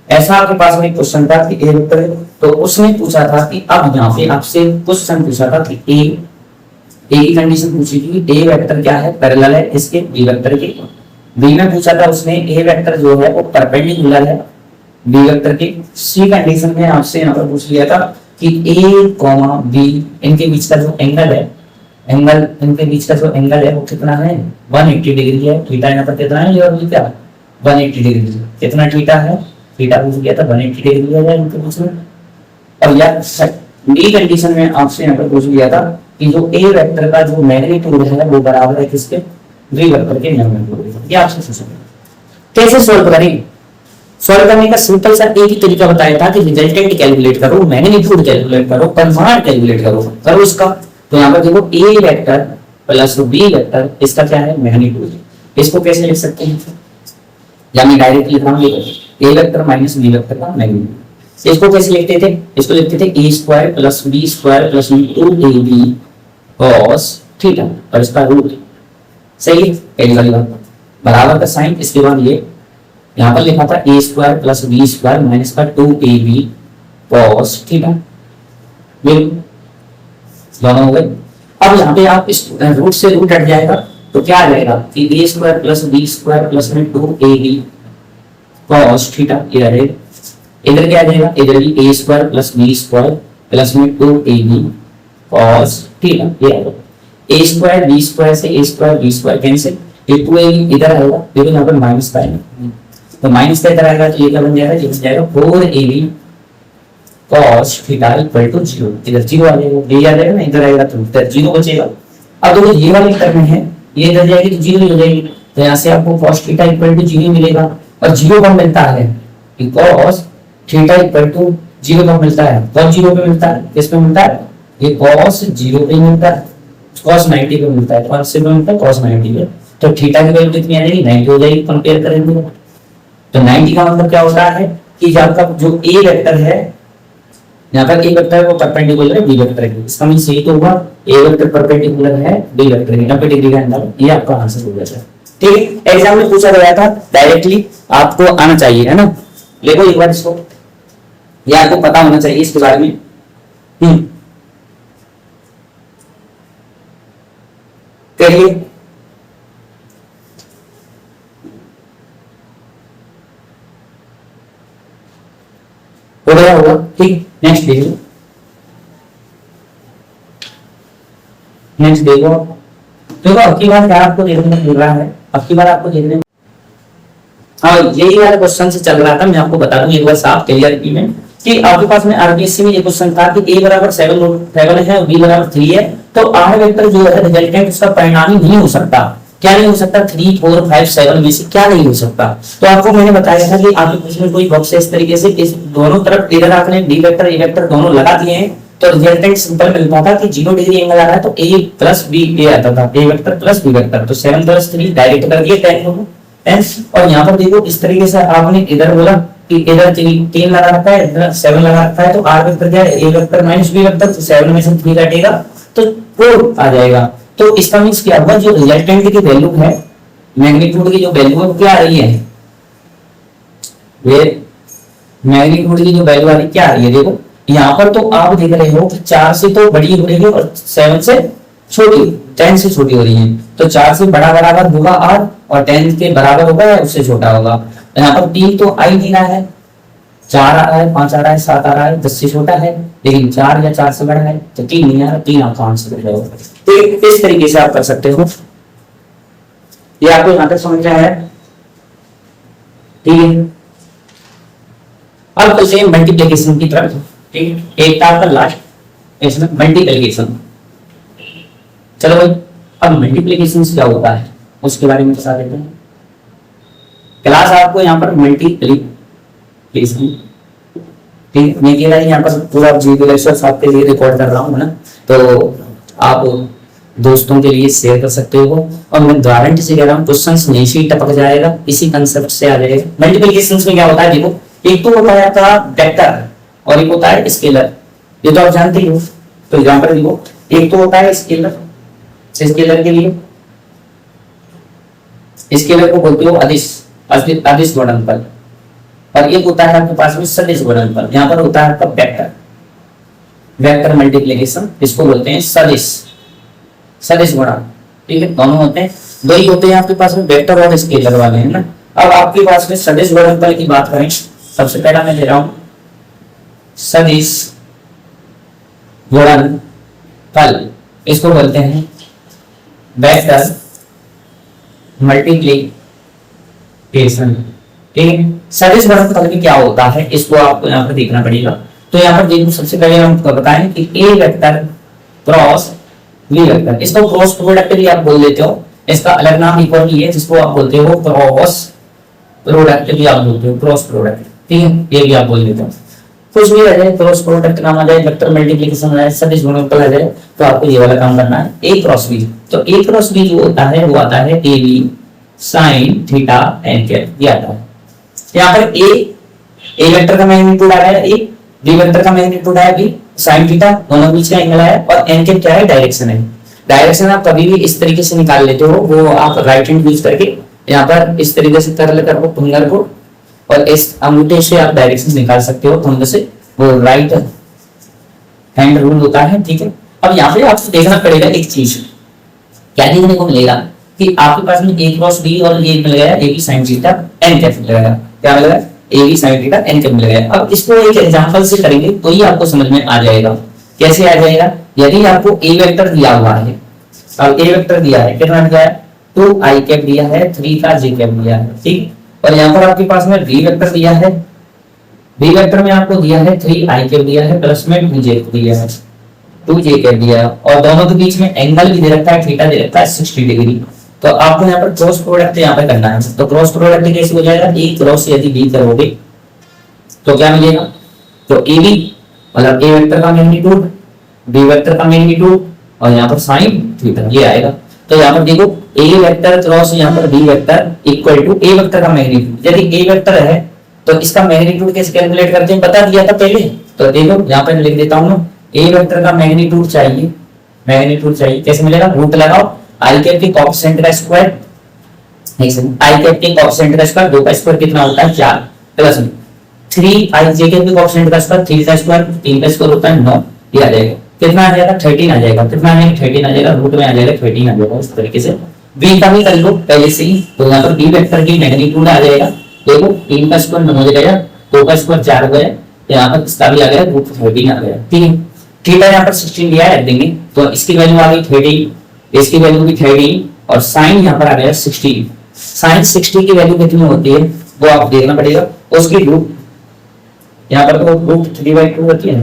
ऐसा आपके पास में क्वेश्चन था कि ए वेक्टर, तो उसने पूछा था कि अब यहाँ पे आपसे क्वेश्चन पूछा था कि ए की कंडीशन पूछी थी, ए वेक्टर क्या है, पैरेलल है इसके बी वेक्टर के। बी में पूछा था उसने ए वेक्टर जो है वो परपेंडिकुलर है बी वेक्टर के। सी कंडीशन में आपसे यहाँ पर पूछ लिया था कि ए कॉमा बी इनके बीच का जो एंगल है, एंगल इनके बीच का जो एंगल है वो कितना है, 180 डिग्री है। थीटा यहाँ पर कितना है, और क्या 180 डिग्री, कितना थीटा है, थीटा पूछ गया था 180 डिग्री है इनके बीच में। और यार डी कंडीशन में आपसे यहाँ पर पूछ लिया था कि जो ए वेक्टर का जो मैग्नीट्यूड है वो बराबर है किसके, बी वेक्टर के मैग्नीट्यूड के। ये आपसे पूछा कैसे सोल्व करें, सॉल्व करने का सिंपल सा एक ही तरीका बताया था कि रिजल्टेंट कैलकुलेट करो, मैग्नीट्यूड कैलकुलेट करो, परिमाण कैलकुलेट करो उसका। तो यहाँ पर देखो ए वेक्टर प्लस बी वेक्टर, इसका क्या है मैग्नीट्यूड। इसको कैसे लिख सकते हैं, या मैं डायरेक्ट लिख रहा हूँ, A vector minus B vector का मैग्नीट्यूड। इसको कैसे लिखते थे, इसको लिखते थे A square plus B square plus 2ab cos theta और इसका रूट। सही है, पहली वाली बात बराबर का साइन। इसके बाद ये यहाँ पर लिखा था A square plus B square minus का 2ab cos थीटा, दोनों हो गए। अब यहाँ पे आप इस रूट से रूट हट जाएगा तो क्या आ जाएगा कि A square plus B square plus में 2ab cos थीटा, ये आ जाएगा। इधर क्या आ जाएगा, इधर भी A square plus B square plus में 2ab cos थीटा, ये आ जाएगा। ए स्क्वायर बी स्क्वायर से ए स्क्वायर बी स्क्वायर कैंसिल, ये 2ab इधर आएगा, फिर यहाँ पर माइनस का है, तो माइनस का इधर आएगा तो ये क्या बन जाएगा, ये बन जाएगा 4ab cos theta equal to 0। इधर 0 आ जाएगा, ये आ जाएगा ना, इधर आएगा तो इधर 0 बचेगा। अब देखो ये वाली टर्म है, ये इधर जाएगी तो 0 हो जाएगी, तो यहाँ से आपको cos थीटा इक्वल टू 0 मिलेगा। और 0 कब मिलता है कि cos थीटा इक्वल टू 0 कब मिलता है, कब 0 पे मिलता है, किस पे मिलता है, ये cos 0 पे मिलता है, cos 90 पे मिलता है, कौन से पे मिलता है, cos 90 पे। तो थीटा की वैल्यू कितनी आ जाएगी, 90 हो जाएगी। कंपेयर करेंगे तो 90 का मतलब क्या होता है कि जब तक जो ए वेक्टर है, यहाँ पर ए वेक्टर है वो परपेंडिकुलर है बी वेक्टर के, इसका मींस यही तो हुआ ए वेक्टर परपेंडिकुलर है बी वेक्टर के, 90 डिग्री का एंगल, ये आपका आंसर हो जाता है। ठीक है, एग्जाम में पूछा गया था, डायरेक्टली आपको आना चाहिए, है ना। देखो एक बार इसको, ये आपको पता होना चाहिए इसके बारे में। करिए हो गया होगा, ठीक। नेक्स्ट देखो, नेक्स्ट देखो अब की बार क्या आपको देखने को मिल रहा है, अब की बार आपको देखने में, हाँ यही वाला क्वेश्चन से चल रहा था। मैं आपको बता दूं एक बार साफ क्लियर की में कि आपके पास में आरबीएससी में ये क्वेश्चन था कि a बराबर 7 है और b बराबर 3 है, तो r वेक्टर जो है रिजल्टेंट उसका परिणामी नहीं हो सकता। क्या नहीं हो सकता, 3 4 5 7 में से क्या नहीं हो सकता। तो आपको मैंने बताया था कि आपके क्वेश्चन में कोई बॉक्स है इस तरीके से, इस दोनों तरफ इधर आपने डी वेक्टर ए वेक्टर दोनों लगा दिए हैं, तो रिजल्टेंट सिंपल मिलता था कि 0 डिग्री एंगल आ रहा है तो a प्लस b ये आता था, a vector plus b vector, तो 7 प्लस 3 डायरेक्ट कर दिए 10। और यहाँ पर देखो इस तरीके से आपने इधर बोला कि इधर 3 लगा रखा है, इधर 7 लगा रखा है, तो r वेक्टर क्या है, a vector minus b vector, तो 7 में से 3 काटेगा तो 4 आ जाएगा। तो इसका मींस क्या हुआ, जो रिजल्टेंट की वैल्यू है, मैग्नीट्यूड की जो वैल्यू है वो क्या आ रही है, वे मैग्नीट्यूड की जो वैल्यू आ रही है क्या आ रही है, देखो यहाँ पर तो आप देख रहे हो कि 4 से तो बड़ी हो रही है और 7 से छोटी, 10 से छोटी हो रही है, तो 4 से बड़ा बराबर होगा r और 10 के बराबर होगा या उससे छोटा होगा। यहाँ पर 3 तो आ ही नहीं रहा है, 4 आ रहा है, 5 आ रहा है, 7 आ रहा है, 10 से छोटा है, लेकिन 4 या 4 से बड़ा है, तो 3 नहीं आ रहा, 3 आपका आंसर हो जाएगा। तो इस तरीके से आप कर सकते हो, ये आपको यहाँ तक समझ आया है, ठीक है। अब चलते हैं मल्टीप्लिकेशन की तरफ, ठीक है। एक था आपका लास्ट इसमें मल्टीप्लिकेशन। चलो भाई, अब मल्टीप्लिकेशन क्या होता है उसके बारे में बता देते हैं। क्लास आपको यहाँ पर मल्टीप्लिकेशन, ठीक है, मैं कह रहा है यहाँ पर पूरा जीरो लेक्चर आपके लिए रिकॉर्ड कर रहा हूँ ना, तो आप दोस्तों के लिए शेयर कर सकते हो। और मैं गारंटी से कह रहा हूँ क्वेश्चन नहीं से टपक जाएगा, इसी कंसेप्ट से आ जाएगा। मल्टीप्लिकेशन में क्या होता है, देखो एक तो होता है आपका वेक्टर और एक होता है स्केलर, ये तो आप जानते ही हो। तो यहाँ पर देखो एक तो होता है स्केलर, स्केलर के लिए स्केलर को बोलते हो अदिश अदिश गुणनफल, और एक होता है आपके पास में सदिश गुणनफल। यहाँ पर होता है आपका वेक्टर, वेक्टर मल्टीप्लिकेशन, इसको बोलते हैं सदिश सदिश गुणन, ठीक है। दोनों होते हैं, दो ही होते हैं आपके पास में, वेक्टर और स्केलर वाले, है ना। अब आपके पास में सदिश गुणनफल की बात करें, सबसे पहला मैं दे रहा हूं सदिश गुणनफल, इसको बोलते हैं वेक्टर मल्टीप्लिकेशन, ठीक है। सदिश गुणनफल में क्या होता है इसको आपको यहाँ पर देखना पड़ेगा। तो यहाँ पर देखो सबसे पहले हम बताएं कि ए वेक्टर क्रॉस बी वेक्टर, इसको क्रॉस प्रोडक्ट भी आप बोल देते हो, इसका अलग नाम एक और भी है जिसको आप बोलते हो क्रॉस प्रोडक्ट भी आप बोलते हो, क्रॉस प्रोडक्ट, ठीक है, ये भी आप बोल देते हो। कुछ भी आ जाए, क्रॉस प्रोडक्ट नाम आ जाए, वेक्टर मल्टीप्लिकेशन आ जाए, सदिश गुणनफल आ जाए, तो आपको ये वाला काम करना है। ए क्रॉस बी, तो ए क्रॉस बी जो होता है वो आता है A B sine theta N cap, ये आता है। यहाँ पर ए वेक्टर का मैग्नीट्यूड आ रहा है ए, बी वेक्टर का मैग्नीट्यूड है बी, साइन थीटा दोनों बीच का एंगल है, और एन कैप क्या है, डायरेक्शन है। डायरेक्शन आप कभी भी इस तरीके से निकाल लेते हो, वो आप राइट हैंड यूज करके यहाँ पर इस तरीके से कर लेकर फिंगर को, और इस अंगूठे से आप डायरेक्शन निकाल सकते हो थंब से, वो राइट हैंड रूल होता है, ठीक है। अब यहाँ पे आपको देखना पड़ेगा एक चीज, क्या देखने को मिलेगा कि आपके पास में ए क्रॉस बी और ये मिल गया A B sine theta N cap मिल गया, क्या मिल गया, A B sine theta N cap मिल गया। अब इसको एक एग्जांपल से करेंगे तो ही आपको समझ में आ जाएगा। कैसे आ जाएगा, यदि आपको ए वेक्टर दिया हुआ है, अब ए वेक्टर दिया है, कितना दिया है, 2 आई कैप दिया है, 3 का जे कैप दिया है, ठीक। और यहाँ पर आपके पास में बी वेक्टर दिया है, बी वेक्टर में आपको दिया है 3 आई कैप दिया है, प्लस में 2 जे दिया है, 2 जे कैप दिया है, और दोनों के बीच में एंगल भी दे रखा है, थीटा दे रखा है 60 डिग्री। तो आपको यहाँ पर क्रॉस प्रोडक्ट यहाँ पे करना है। तो क्रॉस प्रोडक्ट कैसे हो जाएगा, ए क्रॉस यदि बी करोगे तो क्या मिलेगा, तो ए बी मतलब ए वेक्टर का मैग्नीट्यूड, बी वेक्टर का मैग्नीट्यूड, और यहाँ पर साइन थीटा ये आएगा। तो यहाँ पर देखो ए वेक्टर क्रॉस यहाँ पर B vector equal to A vector का मैग्नीट्यूड। यदि ए वेक्टर है तो इसका मैग्नीट्यूड कैसे कैलकुलेट करते हैं, बता दिया था पहले। तो देखो यहाँ पर लिख देता हूँ, ए वेक्टर का मैग्नीट्यूड चाहिए, मैग्नीट्यूड चाहिए कैसे मिलेगा, रूट लगाओ आई कैप के कोएफिशिएंट का स्क्वायर, आई कैप के कोएफिशिएंट का स्क्वायर, 2 का स्क्वायर कितना होता है 4, प्लस में 3 आई जे कैप के कोएफिशिएंट का स्क्वायर, 3 का स्क्वायर 3 का स्क्वायर होता है 9, ये आ जाएगा, कितना आ जाएगा 13 आ जाएगा, कितना आ जाएगा 13 आ जाएगा, रूट में आ जाएगा 13 आ जाएगा। इस तरीके से बी का भी कर लो पहले से ही, तो यहाँ पर बी वेक्टर की मैग्नीट्यूड आ जाएगा, देखो 3 का स्क्वायर 9 हो जाएगा, 2 का स्क्वायर 4 हो गया, यहाँ पर इसका भी आ गया रूट 13 आ गया, ठीक है। थीटा यहाँ पर 16 लिया है, देंगे तो इसकी वैल्यू आ गई 13, इसकी वैल्यू भी 13, और साइन यहाँ पर आ गया 60। साइन 60 की वैल्यू कितनी होती है वो आप देखना पड़ेगा, उसकी रूट यहाँ पर तो रूट 3/2 होती है,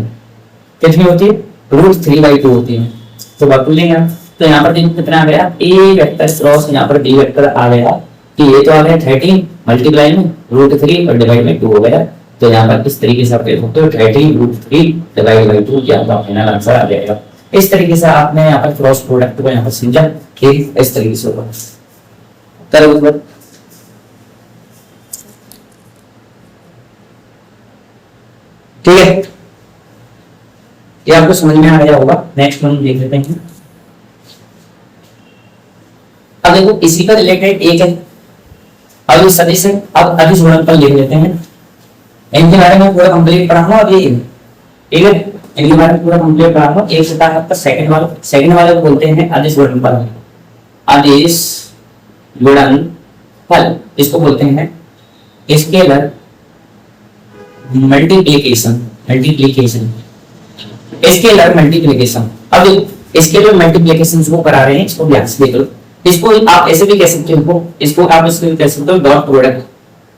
कितनी होती है, रूट 3/2 होती है। तो बात लेंगे तो यहाँ पर देखो कितना आ गया, ए वेक्टर क्रॉस यहाँ पर बी वेक्टर आ गया, कि ये तो आ गया 13 मल्टीप्लाई में रूट 3 और डिवाइड में 2 हो गया। तो यहाँ पर इस तरीके से आप देख सकते हो 13 रूट 3 डिवाइड बाय 2 क्या आपका फाइनल आंसर आ जाएगा। इस तरीके से आपने यहाँ पर क्रॉस प्रोडक्ट को यहाँ पर समझा, ठीक इस तरीके से होगा। करो ठीक है, ये आपको समझ में आ गया होगा। नेक्स्ट हम देख लेते हैं। अब देखो इसी का रिलेटेड एक है, अब इस सदिश है, अब अदिश गुणनफल लिख लेते हैं। इनके बारे में पूरा कंप्लीट पढ़ाऊंगा अभी, ठीक है, इनके बारे में पूरा कंप्लीट पढ़ाऊंगा। एक होता है आपका सेकंड वाले को बोलते हैं अदिश गुणनफल, अदिश गुणनफल इसको बोलते हैं स्केलर मल्टीप्लिकेशन, स्केलर मल्टीप्लिकेशन। अब स्केलर मल्टीप्लिकेशन को करा रहे हैं, इसको ध्यान से देख लो। इसको आप ऐसे भी कह सकते हो, इसको आप इसको कह सकते हो डॉट प्रोडक्ट,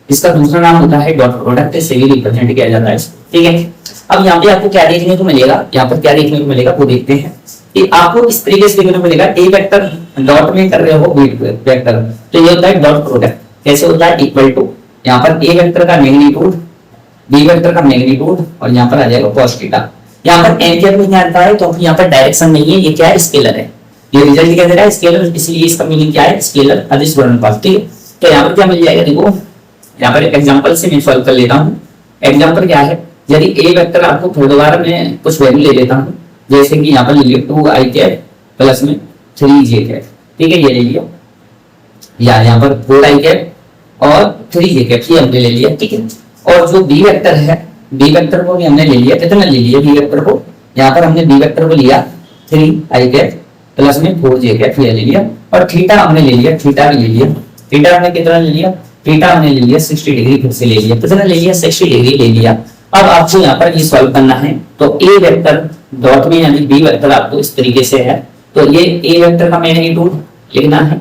इसका दूसरा नाम होता है डॉट प्रोडक्ट, से भी रिप्रेजेंट किया जाता है, ठीक है। अब यहाँ पे आपको क्या देखने को मिलेगा, यहाँ पर क्या देखने को मिलेगा वो देखते हैं कि आपको इस तरीके से देखने को मिलेगा, ए वेक्टर डॉट में कर रहे हो बी वेक्टर, तो ये होता है डॉट प्रोडक्ट। कैसे होता है, इक्वल टू यहाँ पर ए वेक्टर का मैग्नीट्यूड, बी वेक्टर का मैग्नीट्यूड, और यहाँ पर आ जाएगा cos थीटा। यहाँ पर एन कैप नहीं आता है तो यहाँ पर डायरेक्शन नहीं है, ये क्या है, स्केलर है, ये रिजल्ट क्या दे रहा है, स्केलर, इसलिए इसका मीनिंग क्या है, स्केलर अदिश गुणनफल, ठीक है। तो यहाँ पर क्या मिल जाएगा, देखो यहाँ पर एक एग्जांपल से मैं सॉल्व कर लेता हूँ। एग्जांपल क्या है, यदि ए वेक्टर आपको फिर दोबारा मैं कुछ वैल्यू ले लेता हूँ, जैसे कि यहाँ पर ले लिया 2 आई कैप प्लस में 3 जे कैप, ठीक है, ये ले लिया, या यहाँ पर 4 आई कैप और 3 जे कैप, ये हमने ले लिया, ठीक है। और जो बी वेक्टर है, बी वेक्टर को भी हमने ले लिया, कितना ले लिया बी वेक्टर को, यहाँ पर हमने बी वेक्टर को लिया 3 आई कैप प्लस में 4 जे कैप ये ले लिया, और थीटा हमने ले लिया, थीटा भी ले लिया, थीटा हमने कितना ले लिया, थीटा हमने ले लिया 60 डिग्री फिर से ले लिया, कितना ले लिया 60 डिग्री ले लिया। अब आपको यहाँ पर ये सॉल्व करना है, तो ए वेक्टर डॉट में यानी बी वेक्टर आपको इस तरीके से है, तो ये ए वेक्टर का मैग्नीट्यूड लिखना है,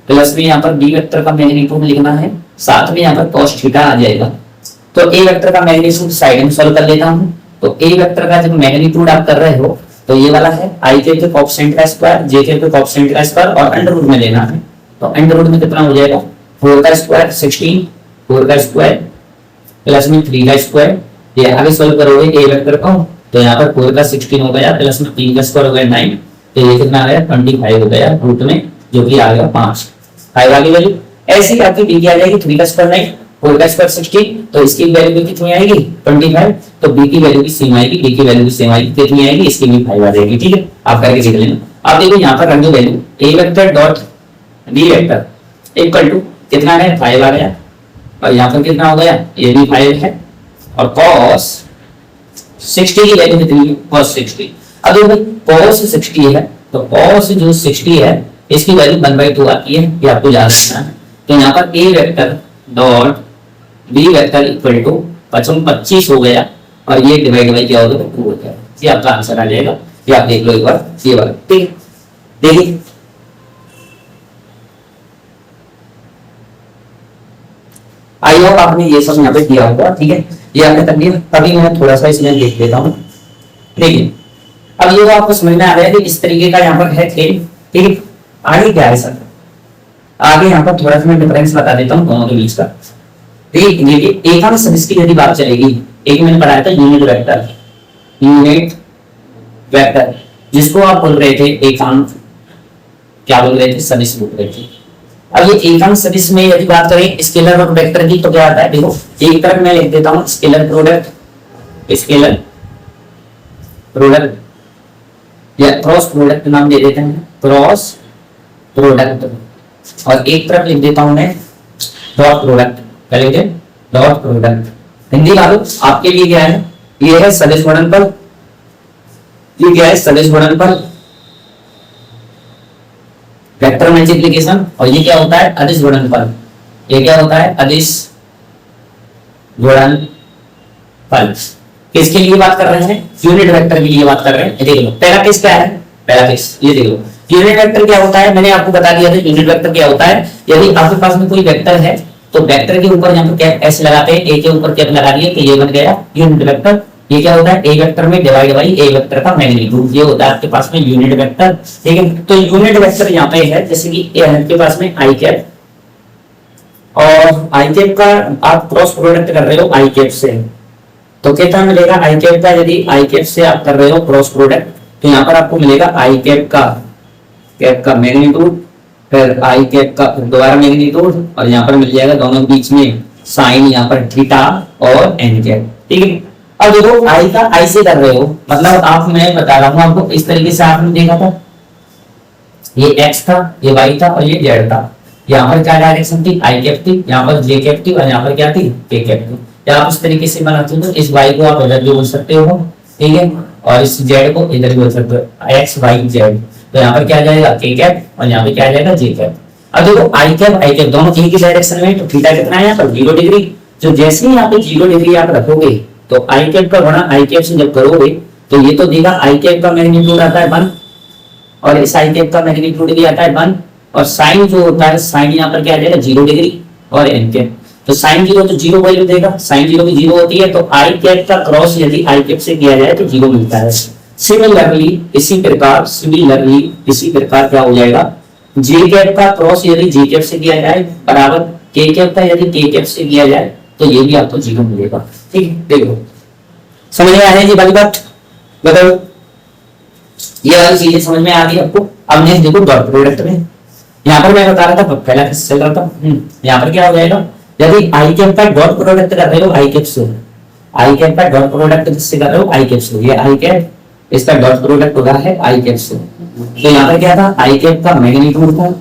प्लस में यहाँ पर बी वेक्टर का मैग्नीट्यूड लिखना है, साथ में यहाँ पर cos थीटा आ जाएगा। तो ए वेक्टर का मैग्नीट्यूड साइड में सॉल्व कर लेता हूँ। तो ए वेक्टर का जब मैग्नीट्यूड आप कर रहे हो तो ये वाला है आई के कोएफिशिएंट का स्क्वायर, जे के कोएफिशिएंट का स्क्वायर और अंडर रूट में लेना है। तो अंडर रूट में कितना हो जाएगा, 4 का स्क्वायर 16 4 का स्क्वायर प्लस में 3 का स्क्वायर, ये आगे सॉल्व करोगे ए वेक्टर को तो यहाँ पर 4 का 16 हो गया प्लस में 3 का स्क्वायर हो गया 9, तो ये कितना आ गया 25 हो गया रूट में, जो कि आ गया 5 आगे वैल्यू। ऐसी आपकी बी की आ जाएगी 3 का स्क्वायर 9, 4 का स्क्वायर 16, तो इसकी वैल्यू भी कितनी आएगी 25, तो बी की वैल्यू भी सेम आएगी, बी की वैल्यू भी सेम आएगी, कितनी आएगी इसकी भी 5 आ जाएगी। ठीक है, आप करके देख लेना। अब देखो यहाँ पर रख दो value A vector dot B vector equal to कितना है 5 आ गया, और यहाँ पर कितना हो गया ये भी 5 है, और cos 60 की वैल्यू कितनी है cos 60। अब देखो cos 60 है तो cos जो 60 है इसकी वैल्यू 1/2 आती है, ये आपको याद रखना है। तो यहाँ पर A vector dot B vector equal to 25 हो गया, और ये डिवाइड बाई क्या होगा 2 हो गया, ये आपका आंसर आ जाएगा। ये आप देख लो एक बार ये वाला। ठीक देखिए आई होप आपने ये सब यहाँ पे किया होगा। ठीक है, ये आपने कर लिया। अभी मैं थोड़ा सा इसमें देख लेता हूँ। देखिए अब ये आपको समझ में आ रहा है कि इस तरीके का यहाँ पर है खेल। ठीक है, आगे क्या है सर, आगे यहाँ पर थोड़ा सा मैं डिफरेंस बता देता हूँ दोनों के बीच का। देखिए एकांश सदिश की यदि बात चलेगी, एक मैंने पढ़ाया था यूनिट वेक्टर, यूनिट वेक्टर जिसको आप बोल रहे थे एकांक, क्या बोल रहे थे सदिश बोल रहे थे। अब ये एकांक सदिश में यदि बात करें स्केलर और वेक्टर की तो क्या आता है, देखो एक तरफ मैं लिख देता हूँ स्केलर प्रोडक्ट, स्केलर प्रोडक्ट या क्रॉस प्रोडक्ट नाम दे देते हैं, क्रॉस प्रोडक्ट, और एक तरफ लिख देता हूं मैं डॉट प्रोडक्ट, क्या लिख दें डॉट प्रोडक्ट। हिंदी वालों आपके लिए क्या है, ये है सदिश गुणनफल, ये क्या है सदिश गुणनफल वेक्टर मल्टीप्लिकेशन, और ये क्या होता है अदिश गुणनफल, ये क्या होता है अदिश गुणनफल। किसके लिए बात कर रहे हैं, यूनिट वेक्टर के लिए बात कर रहे हैं। देख लो पहला केस क्या है, पहला केस ये देख लो यूनिट वेक्टर क्या होता है, मैंने आपको बता दिया था यूनिट वेक्टर क्या होता है। यदि आपके पास में कोई वेक्टर है तो वेक्टर के ऊपर यहाँ पर क्या एस लगाते हैं, ए के ऊपर क्या लगा दिए तो ये बन गया यूनिट वेक्टर। ये क्या होता है ए वेक्टर में डिवाइड बाई ए वेक्टर का मैग्नीट्यूड, ये होता है आपके पास में यूनिट वेक्टर। ठीक है, तो यूनिट वेक्टर यहाँ पे है जैसे कि आपके पास में आई कैप, और आई कैप का आप क्रॉस प्रोडक्ट कर रहे हो आई कैप से, तो कितना मिलेगा आई कैप का, यदि आई कैप से आप कर रहे हो क्रॉस प्रोडक्ट तो यहाँ पर आपको मिलेगा आई कैप का मैग्नीट्यूड, फिर आई कैप का दोबारा मैग्नीट्यूड, और यहाँ पर मिल जाएगा दोनों बीच में साइन यहाँ पर थीटा और एन कैप। ठीक है, अब देखो आई का आई से कर रहे हो, मतलब आप मैं बता रहा हूँ आपको इस तरीके से आपने देखा था ये एक्स था, ये वाई था और ये जेड था। यहाँ पर क्या डायरेक्शन थी आई कैप थी, यहाँ पर जे कैप थी और यहाँ पर क्या थी के कैप थी। या आप इस तरीके से बनाते हो, इस वाई को आप इधर भी बोल सकते हो, ठीक है, और इस जेड को इधर भी बोल सकते हो एक्स वाई जेड। तो यहाँ पर क्या आ जाएगा के कैप और यहाँ पे क्या आ जाएगा जे कैप। अब देखो आई कैप दोनों एक ही डायरेक्शन में, तो थीटा कितना है यहाँ पर 0 डिग्री। जो जैसे ही यहाँ पे 0 डिग्री आप रखोगे तो आई कैप का गुणा आई कैप से जब करोगे तो ये तो देगा आई कैप का मैग्नीट्यूड आता है 1 और इस आई कैप का मैग्नीट्यूड भी आता है 1, और साइन जो होता है साइन यहाँ पर क्या आ जाएगा 0 डिग्री और एन कैप। तो साइन 0 तो 0 वैल्यू देगा, साइन 0 की 0 होती है, तो आई कैप का क्रॉस यदि आई कैप से किया जाए तो 0 मिलता है। सिमिलरली इसी प्रकार क्या हो जाएगा जे कैप का क्रॉस यदि जे कैप से किया जाए बराबर के कैप का यदि के कैप से किया जाए तो ये भी आपको 0 मिलेगा। ठीक है, देखो समझ में आ रही है जी वाली बात, बताओ ये वाली चीजें समझ में आ गई आपको। अब नेक्स्ट देखो डॉट प्रोडक्ट में, यहाँ पर मैं बता रहा था पहला किस चल रहा था, यहाँ पर क्या हो जाएगा यदि आई कैप का डॉट प्रोडक्ट कर रहे हो आई कैप से, आई कैप का डॉट प्रोडक्ट किससे कर रहे हो आई कैप से, ये आई कैप इसका डॉट प्रोडक्ट हो रहा है आई कैप से। तो यहाँ पर क्या था आई कैप का मैग्नीट्यूड था,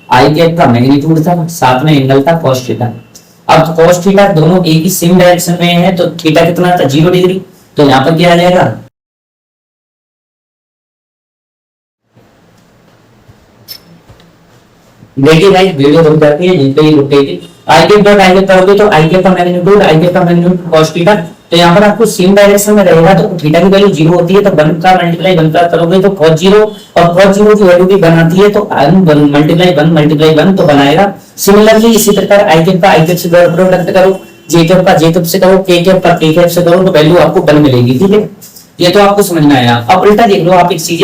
आई कैप का मैग्नीट्यूड था, साथ में एंगल था cos थीटा। अब cos थीटा दोनों एक ही सेम डायरेक्शन में है तो थीटा कितना था 0 डिग्री, तो यहाँ पर क्या आ जाएगा देखिए गाइस वीडियो रुक जाती है यहीं पे ही रुक गई थी। आई कैप डॉट आई कैप करोगे तो आई कैप का मैग्नीट्यूड cos थीटा, तो यहाँ पर आपको सेम डायरेक्शन में रहेगा तो थीटा की वैल्यू 0 होती है तो 1 का मल्टीप्लाई 1 का करोगे तो cos 0 और cos 0 की वैल्यू भी बनाती है तो 1 मल्टीप्लाई 1 तो बनाएगा। सिमिलरली इसी प्रकार आई कैप का आई कैप से डॉट प्रोडक्ट करो, जे कैप का जे कैप से करो, के कैप का के कैप से करो तो वैल्यू आपको 1 मिलेगी। ठीक है, ये तो आपको समझ में आया। अब उल्टा देख लो आप एक चीज,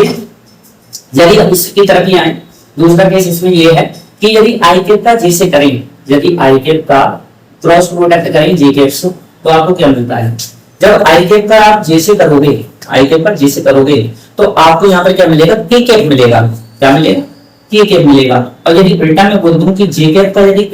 यदि अब इसकी तरफ ही आए दूसरा केस इसमें ये है कि यदि आई कैप का जे से करें, यदि आई कैप का क्रॉस प्रोडक्ट करें जे कैप से तो आपको क्या मिलता है, जब आई कैप का आप जैसे करोगे, आई कैप पर जैसे करोगे तो आपको यहाँ पर क्या मिलेगा, के कैप मिलेगा। क्या मिलेगा, के कैप मिलेगा। और यदि उल्टा मैं बोल दूं कि जे कैप का यदि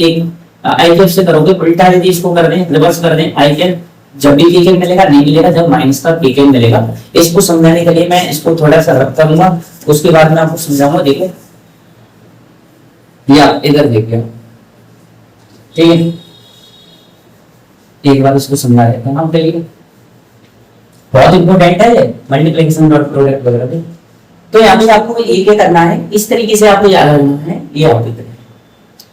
आई कैप से करोगे, उल्टा यदि इसको कर दें, रिवर्स कर दें, आई कैप जब भी के कैप मिलेगा नहीं मिलेगा जब माइनस का के कैप मिलेगा। इसको समझाने के लिए मैं इसको थोड़ा सा रब करूंगा, उसके बाद मैं आपको समझाऊंगा। देखो या इधर देखिए, ठीक है, एक बार इसको समझा देता हूं आपके लिए, बहुत इंपॉर्टेंट है मल्टीप्लिकेशन डॉट प्रोडक्ट वगैरह। तो यहाँ पे आपको ये क्या करना है, इस तरीके से आपको याद रखना है। ये आपकी तरह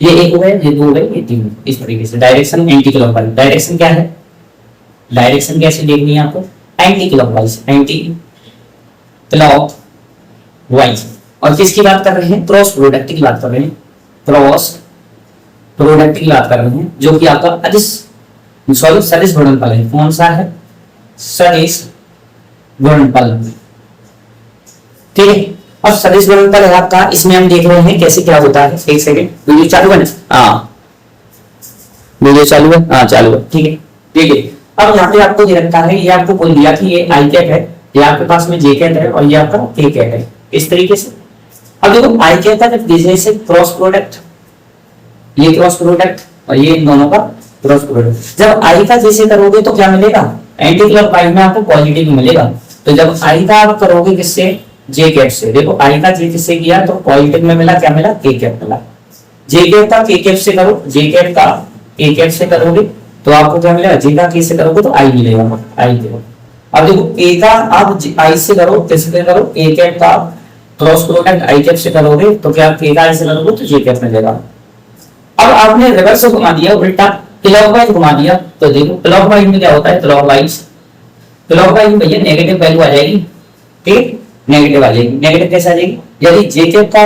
ये एक हो गया, ये दो हो गए, ये तीन, इस तरीके से डायरेक्शन एंटी क्लॉकवाइज। डायरेक्शन क्या है, डायरेक्शन कैसे देखनी है आपको, एंटी क्लॉकवाइज, एंटी क्लॉकवाइज। और किसकी बात कर रहे हैं, क्रॉस प्रोडक्ट की बात कर रहे हैं, क्रॉस प्रोडक्ट की बात कर रहे हैं, जो कि आपका सदिश गुणनफल है। कौन सा है, सदिश गुणनफल, ठीक है। और सदिश गुणनफल है आपका, इसमें हम देख रहे हैं कैसे क्या होता है। एक सेकंड, वीडियो चालू है, हाँ वीडियो चालू है, हाँ चालू है, ठीक है ठीक है। अब यहाँ पे आपको दे रखा है, ये आपको बोल दिया कि ये आई कैप है, ये आपके पास में जे कैप है और ये आपका के कैप है, इस तरीके से। अब देखो आई कैप का जैसे क्रॉस प्रोडक्ट, ये क्रॉस प्रोडक्ट और ये इन दोनों का क्रॉस प्रोडक्ट, जब आई का जैसे करोगे तो क्या मिलेगा, एंटी क्लॉकवाइज में आपको पॉजिटिव मिलेगा। तो जब आई का आप करोगे किससे, जे कैप से, देखो आई का जे किससे किया तो पॉजिटिव में मिला, क्या मिला, के कैप मिला। जे कैप का के कैप से करो, जे कैप का के कैप से करोगे तो आपको क्या मिलेगा, जे का के से करोगे तो आई मिलेगा, आई देखो। अब देखो के का आप आई से करो, किससे करो, के कैप का क्रॉस प्रोडक्ट आई कैप से करोगे तो क्या, के का आई से करोगे तो जे कैप मिलेगा। अब आपने रिवर्स घुमा दिया, उल्टा क्लॉकवाइज घुमा दिया, तो देखो क्लॉकवाइज में क्या होता है, क्लॉकवाइज में भैया नेगेटिव वैल्यू आ जाएगी, ठीक, नेगेटिव आ जाएगी। नेगेटिव कैसे आ जाएगी, यदि जे कैप का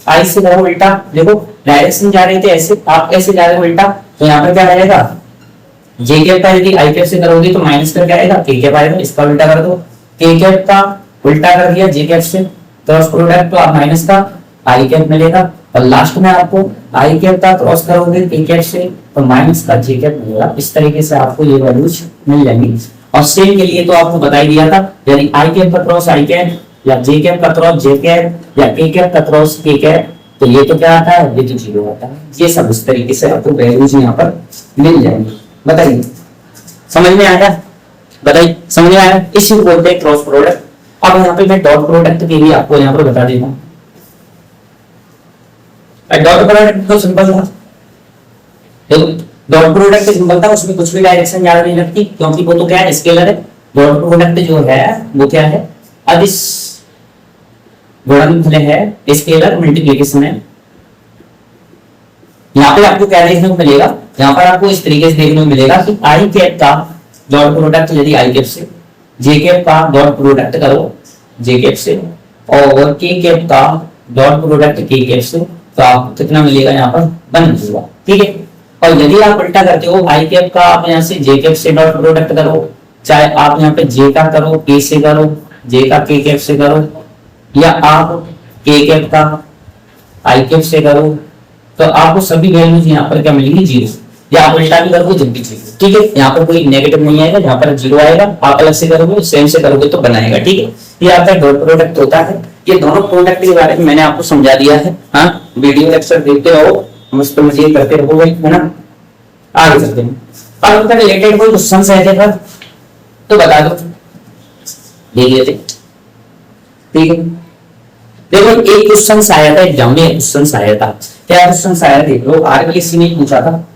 आई से करो उल्टा, देखो डायरेक्शन जा रहे थे ऐसे, आप ऐसे जा रहे हो उल्टा, तो यहाँ पर क्या आएगा, जे कैप का यदि आई कैप से करोगे तो माइनस करके आएगा, के कैप आएगा, इसका उल्टा कर दो, के कैप का उल्टा कर दिया जे कैप से, क्रॉस प्रोडक्ट तो आप माइनस का आई कैप मिलेगा। और लास्ट में आपको आई कैप का क्रॉस करोगे के कैप से तो माइनस का जे कैप मिलेगा। इस तरीके से आपको ये वैल्यूज मिल जाएंगी। और सेम के लिए तो आपको बता ही दिया था, यदि आई कैप का क्रॉस आई कैप या जे कैप का क्रॉस जे कैप या के कैप का क्रॉस के कैप, तो ये तो क्या आता है, ये तो जीरो आता है। ये सब इस तरीके से आपको वैल्यूज यहाँ पर मिल जाएंगी। बताइए समझ में आया, बताइए समझ में आया, इसी को बोलते हैं क्रॉस प्रोडक्ट। अब यहाँ पे मैं डॉट प्रोडक्ट के लिए आपको यहाँ पर बता देता हूँ। डॉट प्रोडक्ट तो सिंपल था, डॉट प्रोडक्ट सिंपल था, उसमें कुछ भी डायरेक्शन ज्यादा नहीं लगती, क्योंकि वो तो क्या है, स्केलर है। डॉट प्रोडक्ट जो है वो क्या है, अदिश गुणनफल है, स्केलर मल्टीप्लिकेशन है। यहाँ पे आपको क्या देखने को मिलेगा, यहाँ पर आपको इस तरीके से देखने को मिलेगा कि आई कैप का डॉट प्रोडक्ट यदि आई कैप से, जे कैप का डॉट प्रोडक्ट करो जे कैप से, और के कैप का डॉट प्रोडक्ट के कैप से, तो आपको कितना मिलेगा, यहाँ पर 1 मिलेगा, ठीक है। और यदि आप उल्टा करते हो, आई कैप का आप यहाँ से जे कैप से डॉट प्रोडक्ट करो, चाहे आप यहाँ पे जे का करो के से करो, जे का के कैप से करो, या आप के कैप का आई कैप से करो, तो आपको सभी वैल्यूज यहाँ पर क्या मिलेंगी, जीरो। या आप उल्टा भी करोगे जब भी जीरो, ठीक है। यहाँ पर कोई नेगेटिव नहीं आएगा, यहाँ पर जीरो आएगा। आप अलग से करोगे, सेम से करोगे तो बनाएगा, ठीक है। ये आपका डॉट प्रोडक्ट होता है। ये दोनों प्रोडक्ट के बारे में मैंने आपको समझा दिया है। हाँ, वीडियो लेक्चर देखते रहो, मुझको मजे करते रहो, है ना। आगे चलते हैं, अब उनका रिलेटेड कोई क्वेश्चन है क्या तो बता दो, ले लिए थे, ठीक है। देखो एक क्वेश्चन आया था एग्जाम में, क्वेश्चन आया था, क्या क्वेश्चन आया देख लो, आरबीएससी ने पूछा था,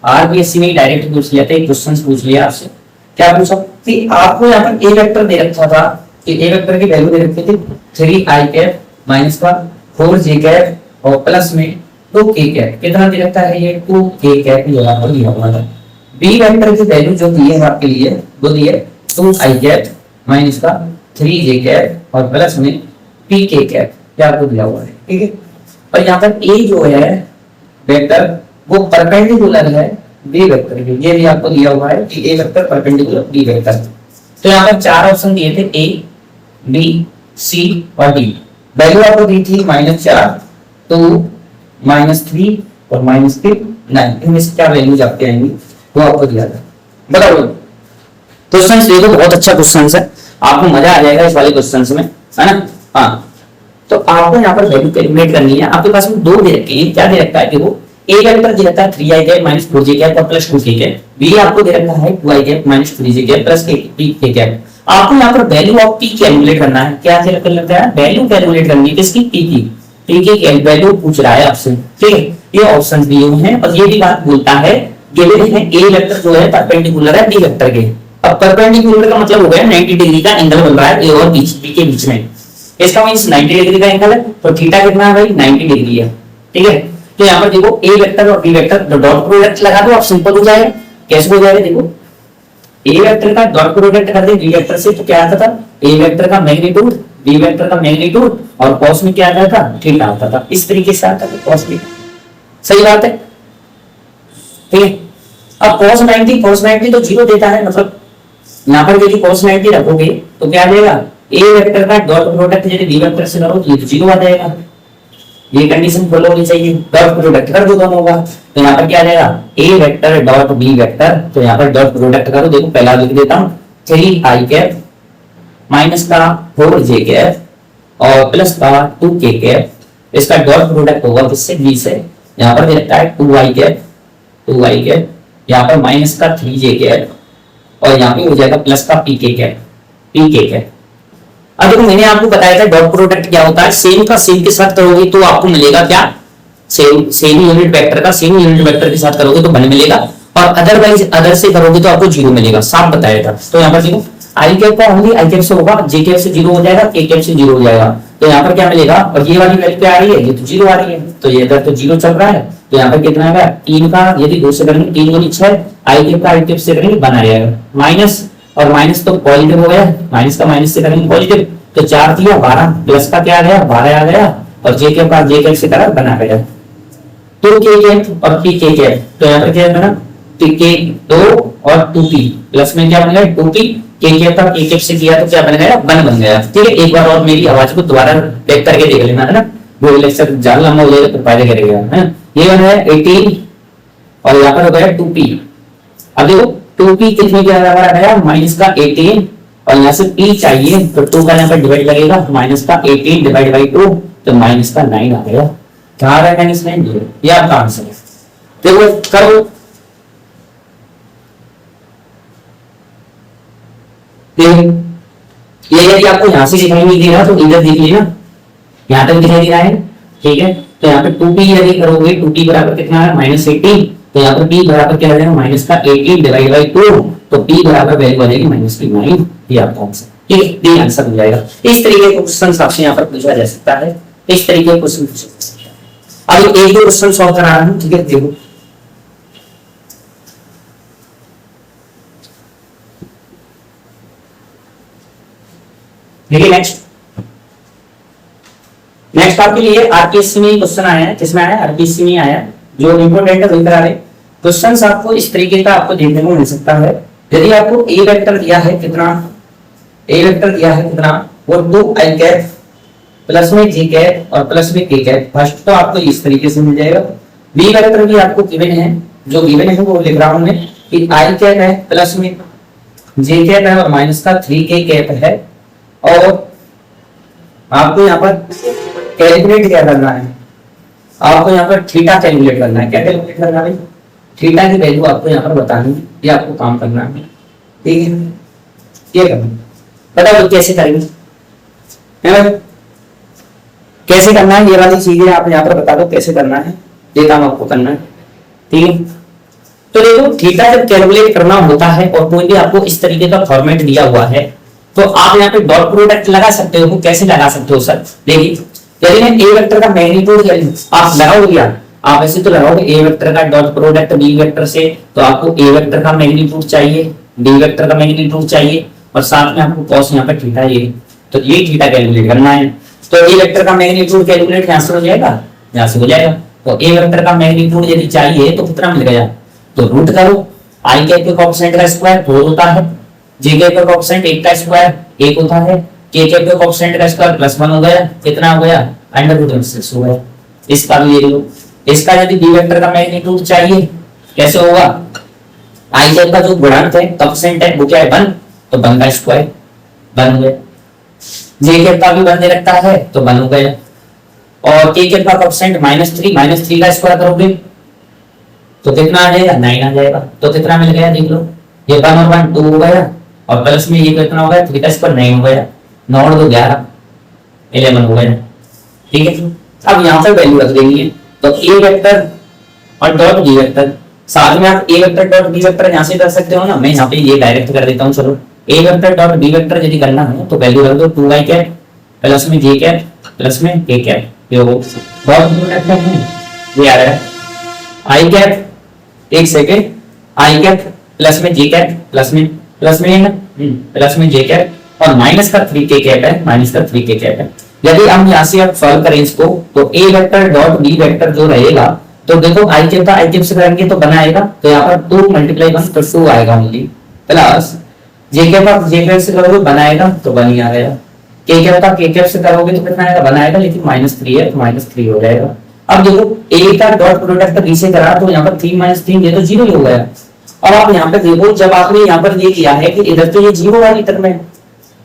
आरबीएससी ने डायरेक्ट पूछ लिया था, एक क्वेश्चन पूछ लिया आपसे। क्या पूछा कि आपको यहाँ पर ए वेक्टर दे रखा था, कि ए वेक्टर की वैल्यू दे रखी थी 3 कैप माइनस का 4 जे कैप और प्लस में 2 के कैप, कितना दे रखा है, ये 2 के कैप यहाँ पर दिया हुआ था। बी वेक्टर की वैल्यू जो दी है आपके लिए, वो दी है 2 आई कैप माइनस का 3 जे कैप और प्लस में पी के कैप, क्या आपको दिया हुआ है, ठीक है। और यहाँ पर ए जो है वेक्टर वो परपेंडिकुलर है बी वेक्टर के, ये भी आपको दिया हुआ है कि ए वेक्टर परपेंडिकुलर बी वेक्टर। तो यहाँ पर 4 ऑप्शन दिए थे, ए बी सी और डी। वैल्यू आपको दी थी -4 2 -3 और -3 नहीं, इनमें से क्या वैल्यूज आपके आएंगी वो आपको दिया था। बताओ क्वेश्चन देखो, बहुत अच्छा क्वेश्चन है, आपको मजा आ जाएगा इस वाले क्वेश्चन में, है ना। हाँ, तो आपको यहाँ पर वैल्यू कैलकुलेट करनी है। आपके पास में दो दे रखे हैं, क्या दे रखा है कि वो ए वेक्टर दे रखा है 3i cap minus 4j cap और प्लस 2k कैप, बी आपको दे रखा है 2i cap minus 3j cap plus k cap. आपको यहाँ पर वैल्यू ऑफ p कैलकुलेट करना है। क्या लगता है, वैल्यू कैलकुलेट करनी है किसकी, p की वैल्यू पूछ रहा है आपसे, ठीक है। ये ऑप्शन दिए हुए हैं और ये भी बात बोलता है, गिवन है ए वेक्टर जो है परपेंडिकुलर है बी वेक्टर के। अब परपेंडिकुलर का मतलब हो गया 90 डिग्री का एंगल बन रहा है ए और बी के बीच में, इसका मींस 90 डिग्री का एंगल है, तो थीटा कितना है भाई 90 डिग्री है, ठीक है। तो यहाँ पर देखो ए वेक्टर और बी वेक्टर डॉट प्रोडक्ट लगा दो, आप सिंपल हो जाएगा। कैसे हो जाएगा, देखो ए वेक्टर का डॉट प्रोडक्ट कर दे बी वेक्टर से, तो क्या आता था, ए वेक्टर का मैग्नीट्यूड बी वेक्टर का मैग्नीट्यूड और कॉस में क्या आता था, थीटा आता था। इस तरीके से आता था कॉस में, सही बात है, ठीक है। अब cos 90 तो 0 देता है, मतलब यहाँ पर यदि cos 90 रखोगे तो क्या आ जाएगा, ए वेक्टर का डॉट प्रोडक्ट यदि बी वेक्टर से करो तो ये तो 0 आ जाएगा। ये कंडीशन फॉलो होनी चाहिए, डॉट प्रोडक्ट कर दो दोनों का, तो यहाँ पर क्या आ जाएगा ए वेक्टर डॉट बी वेक्टर, तो यहाँ पर डॉट प्रोडक्ट करो, देखो पहला लिख देता हूँ 3i कैप माइनस का 4j कैप और प्लस का 2k कैप, इसका डॉट प्रोडक्ट होगा किससे, बी से। यहाँ पर देता है 2i कैप, यहाँ पर माइनस का 3j कैप और यहाँ पे हो जाएगा प्लस का pk कैप। अब देखो मैंने आपको बताया था डॉट प्रोडक्ट क्या होता है, सेम का सेम के साथ करोगे तो आपको मिलेगा क्या, सेम यूनिट वेक्टर का सेम यूनिट वेक्टर के साथ करोगे तो 1 मिलेगा, और अदरवाइज अदर से करोगे तो आपको 0 मिलेगा, साफ बताया था। तो यहाँ पर देखो आई कैप का ओनली आई कैप से होगा, जे कैप से 0 हो जाएगा, के कैप से 0 हो जाएगा, तो यहाँ पर क्या मिलेगा, और ये वाली वैल्यू क्या आ रही है, ये तो 0 आ रही है, तो ये इधर तो 0 चल रहा है, तो यहाँ पर कितना आएगा 3 का, यदि 2 से करेंगे 3 गुनी 6, आई कैप का आई कैप से करेंगे 1 आ जाएगा, माइनस और माइनस तो पॉजिटिव हो गया, माइनस का माइनस से करेंगे पॉजिटिव, तो 4 दिया 12, प्लस का क्या आ गया 12 आ गया, और जे कैप का जे कैप से करा 1 आ गया, तो के कैप और पी के कैप, तो यहाँ पर क्या है के 2 और 2p प्लस में क्या बन गया 2p, के कैप का के कैप से किया तो क्या बन गया 1 बन गया, ठीक है। एक बार और मेरी आवाज को दोबारा चेक करके देख लेना, है ना, वो लेक्चर ज्यादा लंबा हो जाएगा तो फायदा करेगा, है ना। ये बन गया 18 और यहाँ पर हो गया 2p। अब देखो 2p कितने के बराबर आया, माइनस का 18 और यहाँ से p चाहिए तो 2 का यहाँ पर डिवाइड लगेगा, माइनस का 18 डिवाइड बाई 2 तो माइनस का 9 आ गया। क्या आ रहा है माइनस 9, ये आपका आंसर है। देखो करो, ये यदि आपको यहाँ से दिखाई नहीं दे रहा तो इधर देख लेना, यहाँ तक दिखाई दे रहा है, ठीक है। तो यहाँ पे 2p यदि करोगे 2p बराबर कितना है -18, तो यहाँ पर p बराबर क्या आ जाएगा माइनस का 18 डिवाइड बाई 2, तो p बराबर वैल्यू आ जाएगी -9, ये आपका आंसर, ठीक है, ये आंसर हो जाएगा। इस तरीके के क्वेश्चन आपसे यहाँ पर पूछा जा सकता है, इस तरीके के क्वेश्चन पूछा जा सकता है। अब एक दो क्वेश्चन सॉल्व करा रहा हूँ, ठीक है, देखो देखिए नेक्स्ट आपके लिए आरपीएससी में क्वेश्चन आया है, किसमें आया है, आरपीएससी में आया, जो इंपोर्टेंट है वही करा रहे। क्वेश्चंस आपको इस तरीके का आपको देखने को मिल सकता है, यदि आपको ए वेक्टर दिया है कितना, ए वेक्टर दिया है कितना, वो 2i कैप प्लस में जे कैप और प्लस में के कैप, फर्स्ट तो आपको इस तरीके से मिल जाएगा। बी वेक्टर भी आपको गिवन है, जो गिवन है वो लिख रहा हूं मैं कि i कैप है प्लस में जे कैप है और माइनस का 3k कैप है, और आपको यहाँ पर कैलकुलेट क्या करना है, आपको यहाँ पर थीटा कैलकुलेट करना है। क्या कैलकुलेट करना है, थीटा की वैल्यू आपको यहाँ पर बतानी है, ये आपको काम करना है, ठीक है। ये करना बताओ कैसे करेंगे, कैसे करना है, ये वाली चीजें आप यहाँ पर बता दो कैसे करना है, ये काम आपको करना है, ठीक है। तो देखो थीटा जब कैलकुलेट करना होता है और कोई भी आपको इस तरीके का फॉर्मेट दिया हुआ है, तो आप यहाँ पे डॉट प्रोडक्ट लगा सकते हो। कैसे लगा सकते हो सर, देखिए यदि मैं ए वेक्टर का मैग्नीट्यूड आप लगाओगे यार, आप ऐसे तो लगाओगे ए वेक्टर का डॉट प्रोडक्ट बी वेक्टर से, तो आपको ए वेक्टर का मैग्नीट्यूड चाहिए, बी वेक्टर का मैग्नीट्यूड चाहिए, और साथ में आपको कॉस यहाँ पर थीटा ये, तो ये थीटा कैलकुलेट करना है। तो ए वेक्टर का मैग्नीट्यूड कैलकुलेट यहाँ से हो जाएगा, यहाँ से हो जाएगा। तो ए वेक्टर का मैग्नीट्यूड यदि चाहिए तो कितना मिल गया, तो रूट करो, आई कैप के कोएफिशिएंट का स्क्वायर 4 होता है, जे कैप का कोएफिशिएंट 1 का स्क्वायर 1 होता है, के कैप के कोएफिशिएंट का स्क्वायर +1 हो गया, कितना हो गया √6 हो गया। इस पर ले लो, इसका यदि बी वेक्टर का मैग्नीट्यूड चाहिए कैसे होगा, आई कैप का जो गुणांक है कोएफिशिएंट है वो क्या है 1, तो 1 का स्क्वायर 1 हो गया। जे कैप का भी 1 दे रखता है तो 1 हो गया, और के कैप का कोएफिशिएंट -3 का स्क्वायर करोगे तो कितना आ जाएगा 9 आ जाएगा। तो कितना मिल गया देख लो, ये 1 और 1 2 हो गया, और प्लस में ये कितना हो गया 3 का स्क्वायर 9 हो गया, 9 और 2 11 11 हो गया। ठीक है, अब यहाँ पर वैल्यू रख देंगे, तो ए वेक्टर और डॉट बी वेक्टर, साथ में आप ए वेक्टर डॉट बी वेक्टर यहाँ से कर सकते हो ना, मैं यहाँ पे ये डायरेक्ट कर देता हूँ। चलो ए वेक्टर डॉट बी वेक्टर यदि करना है तो वैल्यू रख दो 2y कैप प्लस में j कैप प्लस में k कैप, ये हो डॉट प्रोडक्ट है ये आ रहा है i कैप, एक सेकंड, i कैप प्लस में j कैप प्लस में ना प्लस में j कैप और माइनस का 3k कैप है, माइनस का 3k कैप है। यदि हम यहाँ से आप सॉल्व करें इसको तो ए वेक्टर डॉट बी वेक्टर जो रहेगा, तो देखो आई कैप का आई कैप से करेंगे तो बना आएगा, तो यहाँ पर 2 × 1 तो 2 आएगा ओनली, प्लस जे कैप का जे कैप से करोगे बनाएगा तो 1 ही आ गया, के कैप का के कैप से करोगे तो कितना आएगा बनाएगा, लेकिन -3 है तो -3 हो जाएगा। अब देखो ए का डॉट प्रोडक्ट बी से करा तो यहाँ पर 3 - 3 ये तो 0 हो गया। अब आप यहाँ पे देखो, जब आपने यहाँ पर ये किया है कि इधर तो ये 0 वाली टर्म है,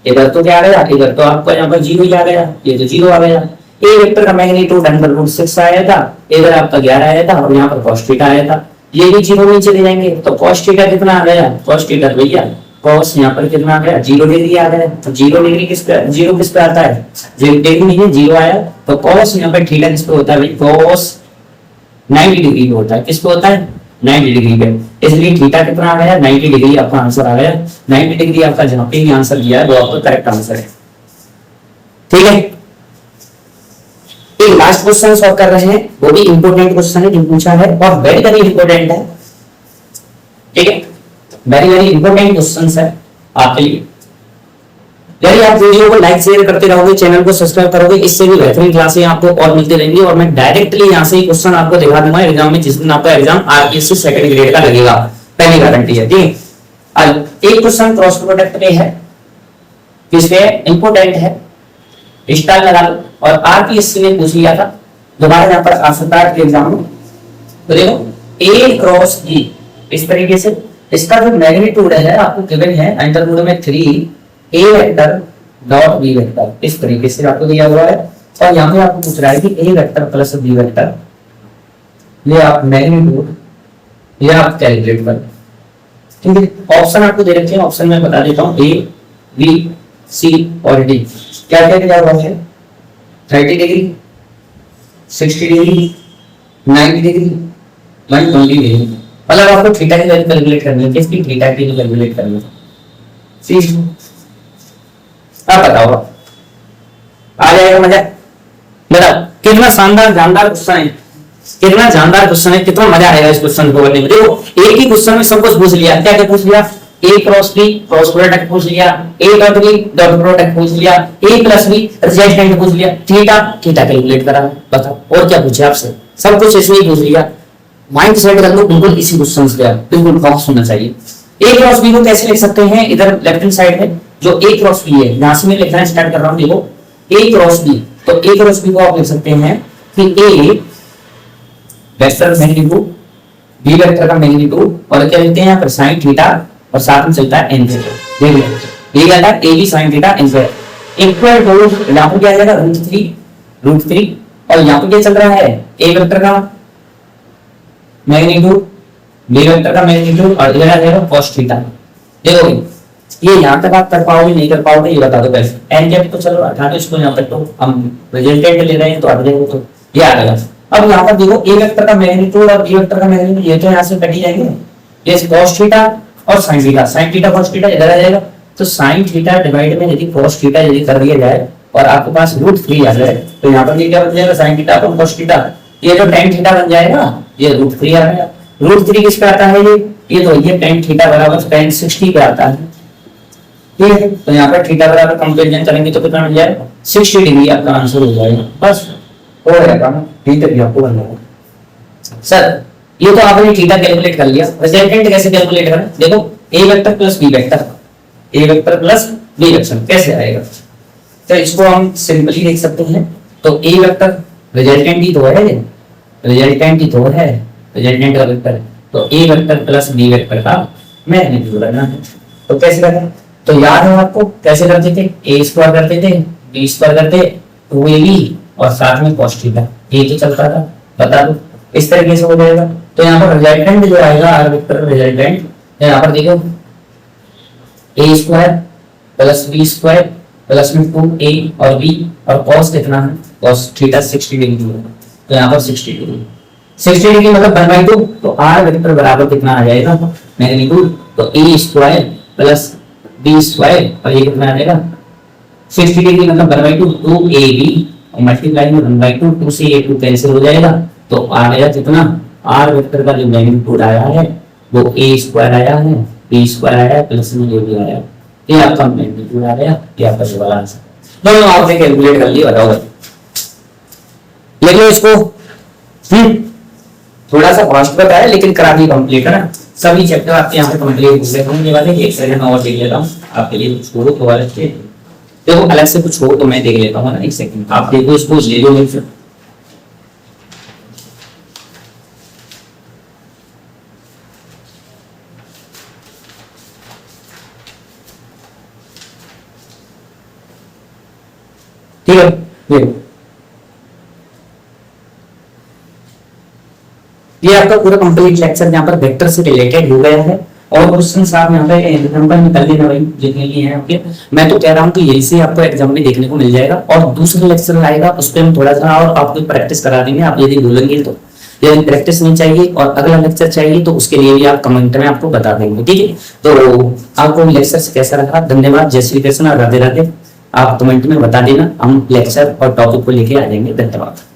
इधर तो क्या आ गया, इधर तो आपका यहाँ पर 0 ही आ गया, ये तो 0 आ गया। ए वेक्टर का मैग्नीट्यूड √6 आया था, इधर आपका 11 आया था और यहाँ पर cos थीटा आया था, ये भी 0 में चले जाएंगे तो cos थीटा कितना आ गया, cos थीटा भैया cos यहाँ पर कितना आ गया 0 डिग्री आ गया। तो 0 डिग्री किस पे, 0 किस पे आता है, 0 डिग्री नहीं है 0 आया, तो cos यहाँ पर थीटा किस पे होता है भाई, cos 90 डिग्री पे होता है, किस पे होता है 90 डिग्री पे, इसलिए थीटा कितना आ गया 90 डिग्री आपका आंसर आ गया। 90 डिग्री आपका जहां पे भी आंसर दिया है वो आपका करेक्ट आंसर है। ठीक है, एक लास्ट क्वेश्चन सॉल्व कर रहे हैं, वो भी इंपॉर्टेंट क्वेश्चन है जो पूछा है और वेरी वेरी इंपॉर्टेंट है। ठीक है, वेरी वेरी इंपॉर्टेंट क्वेश्चन है आपके लिए। यदि आप वीडियो को लाइक शेयर करते रहोगे, चैनल को सब्सक्राइब करोगे, इससे भी बेहतरीन क्लासें आपको और मिलती रहेंगी, और मैं डायरेक्टली यहाँ से क्वेश्चन आपको दिखा दूंगा एग्जाम में, जिस दिन आपका एग्जाम आरपीएससी सेकंड ग्रेड का लगेगा, पहली गारंटी है। ठीक है, एक क्वेश्चन क्रॉस प्रोडक्ट पे है, किसपे इंपॉर्टेंट है, स्टार लगा लो, और आरपीएससी ने पूछ लिया था, दोबारा यहाँ पर आ सकता है एग्जाम में। तो देखो ए क्रॉस बी, इस तरीके से इसका जो मैग्नीट्यूड है आपको गिवन है √3 ए वेक्टर डॉट बी वेक्टर, इस तरीके से आपको दिया हुआ है, और यहाँ पे आपको पूछ रहा है कि ए वेक्टर प्लस बी वेक्टर, ये आप मैग्नीट्यूड ये आप कैलकुलेट कर। ठीक है, ऑप्शन आपको दे रखे हैं, ऑप्शन में बता देता हूँ, ए बी सी और डी। क्या क्या दिया हुआ है, 30 डिग्री 60 डिग्री 90 डिग्री 120 डिग्री, मतलब आपको थीटा की वैल्यू कैलकुलेट करनी है, किसकी थीटा की कैलकुलेट करनी है। ठीक, अब बताओ आ जाएगा मजा, बताओ कितना शानदार जानदार क्वेश्चन है, कितना जानदार क्वेश्चन है, कितना मजा आएगा इस क्वेश्चन को करने में। देखो एक ही क्वेश्चन में सब कुछ पूछ लिया, क्या क्या पूछ लिया, A cross B cross product पूछ लिया, A dot B dot product पूछ लिया, ए प्लस बी रिजल्टेंट पूछ लिया, थीटा थीटा कैलकुलेट करा, बताओ और क्या पूछे आपसे, सब कुछ इसमें पूछ लिया। माइंड सेट कर लो बिल्कुल इसी क्वेश्चन से, बिल्कुल फोकस होना चाहिए। ए क्रॉस बी को कैसे लिख सकते हैं, इधर लेफ्ट हैंड साइड में जो ए क्रॉस बी है, यहां से मैं लिखना स्टार्ट कर रहा हूं, देखो ए क्रॉस बी, तो ए क्रॉस बी को आप लिख सकते हैं कि ए वेक्टर मैग्नीट्यूड बी वेक्टर का मैग्नीट्यूड, और क्या लिखते हैं यहाँ पर साइन थीटा, और साथ में चलता है एन थीटा। देख लो ये क्या है, A B sine theta n theta equal to, यहाँ पर क्या आ जाएगा √3, और यहाँ पर क्या चल रहा है ए वेक्टर का मैग्नीट्यूड बी वेक्टर का मैग्नीट्यूड, और इधर आ जाएगा cos थीटा। देखो ये यहाँ तक आप कर पाओगे नहीं कर पाओगे ये बता दो पहले, एन कैप तो चलो हटा दो इसको, यहाँ तक तो हम रिजल्टेंट ले रहे हैं तो हट जाएगा, तो ये आ गया। अब यहाँ पर देखो ए वेक्टर का मैग्नीट्यूड और बी वेक्टर का मैग्नीट्यूड, ये तो यहाँ से कट ही जाएंगे, ये cos थीटा और sin theta, sin theta cos theta इधर आ जाएगा, तो sin थीटा डिवाइड में यदि cos थीटा यदि कर दिया जाए और आपके पास √3 आ जाए, तो यहाँ पर ये क्या बन जाएगा sin थीटा और cos थीटा, ये जो tan थीटा बन जाएगा ये √3 आ गया। √3 किस पे आता है, ये तो ये tan थीटा बराबर tan 60 पे आता है। ठीक है, तो यहाँ पर थीटा बराबर कंपैरिजन करेंगे तो कितना मिल जाएगा 60 डिग्री आपका आंसर हो जाएगा, बस हो जाएगा ना, ठीक है आपको बनना है। सर ये तो आपने थीटा कैलकुलेट कर लिया, रिजल्टेंट कैसे कैलकुलेट करें, देखो ए वेक्टर प्लस बी वेक्टर, ए वेक्टर प्लस बी वेक्टर कैसे आएगा, तो इसको हम सिंपली देख सकते हैं, तो ए वेक्टर रिजल्टेंट ही तो है, रिजल्टेंट ही तो है, रिजल्टेंट का वेक्टर, तो ए वेक्टर प्लस बी वेक्टर का मैग्नीट्यूड करना है। तो कैसे करें, तो याद है आपको कैसे करते थे, ए स्क्वायर करते थे, बी स्क्वायर करते 2ab और साथ में cos थीटा, ये तो चलता था, बता दो इस तरीके से हो जाएगा। तो यहाँ पर रिजल्टेंट जो आएगा आर वेक्टर रिजल्टेंट, यहाँ पर देखो A square plus B square plus में 2a और b और cos कितना है, cos थीटा 60 डिग्री है, तो यहाँ पर 60 डिग्री, 60 डिग्री मतलब 1/2, तो आर वेक्टर बराबर कितना आ जाएगा मैग्नीट्यूड, तो ए स्क्वायर प्लस बी स्क्वायर और ये कितना आ जाएगा 60 डिग्री मतलब 1/2 2ab और मल्टीप्लाई में 1/2 2 से ये 2 कैंसिल हो जाएगा, तो आ गया कितना आर वेक्टर का जो मैग्नीट्यूड आया है वो ए स्क्वायर आया है, बी स्क्वायर आया है प्लस में ये भी आया है, ये आपका मैग्नीट्यूड आ गया, ये आपका सवाल आंसर। दोनों आपने कैलकुलेट कर लिया, बताओ लिख लो इसको। थोड़ा सा फास्ट बताया लेकिन करा दी कंप्लीट है ना, सभी चैप्टर आपके यहाँ पे कंप्लीट हो गए होंगे वाले। एक सेकंड और देख लेता हूँ आपके लिए, कुछ छोड़ो तो वाले देखो अलग से कुछ हो तो मैं देख लेता हूँ ना, एक सेकंड आप देखो इसको, ले लो मेरे से। ठीक है, ये आपका पूरा कंप्लीट लेक्चर यहाँ पर वेक्टर से रिलेटेड हो गया है। और क्वेश्चन आप यहाँ पे एग्जाम्पल निकल लेना भाई जितने भी हैं आपके। मैं तो कह रहा हूँ कि यही से आपको एग्जाम में देखने को मिल जाएगा, और दूसरा लेक्चर आएगा उस पर हम थोड़ा सा और आपको प्रैक्टिस करा देंगे, आप यदि भूलेंगे तो। यदि प्रैक्टिस नहीं चाहिए और अगला लेक्चर चाहिए तो उसके लिए भी आप कमेंट में आपको बता देंगे, ठीक है। तो आपको लेक्चर से कैसा रहा, धन्यवाद, जय श्री कृष्ण, राधे राधे। आप कमेंट में बता देना, हम लेक्चर और टॉपिक को लेके आ जाएंगे। धन्यवाद।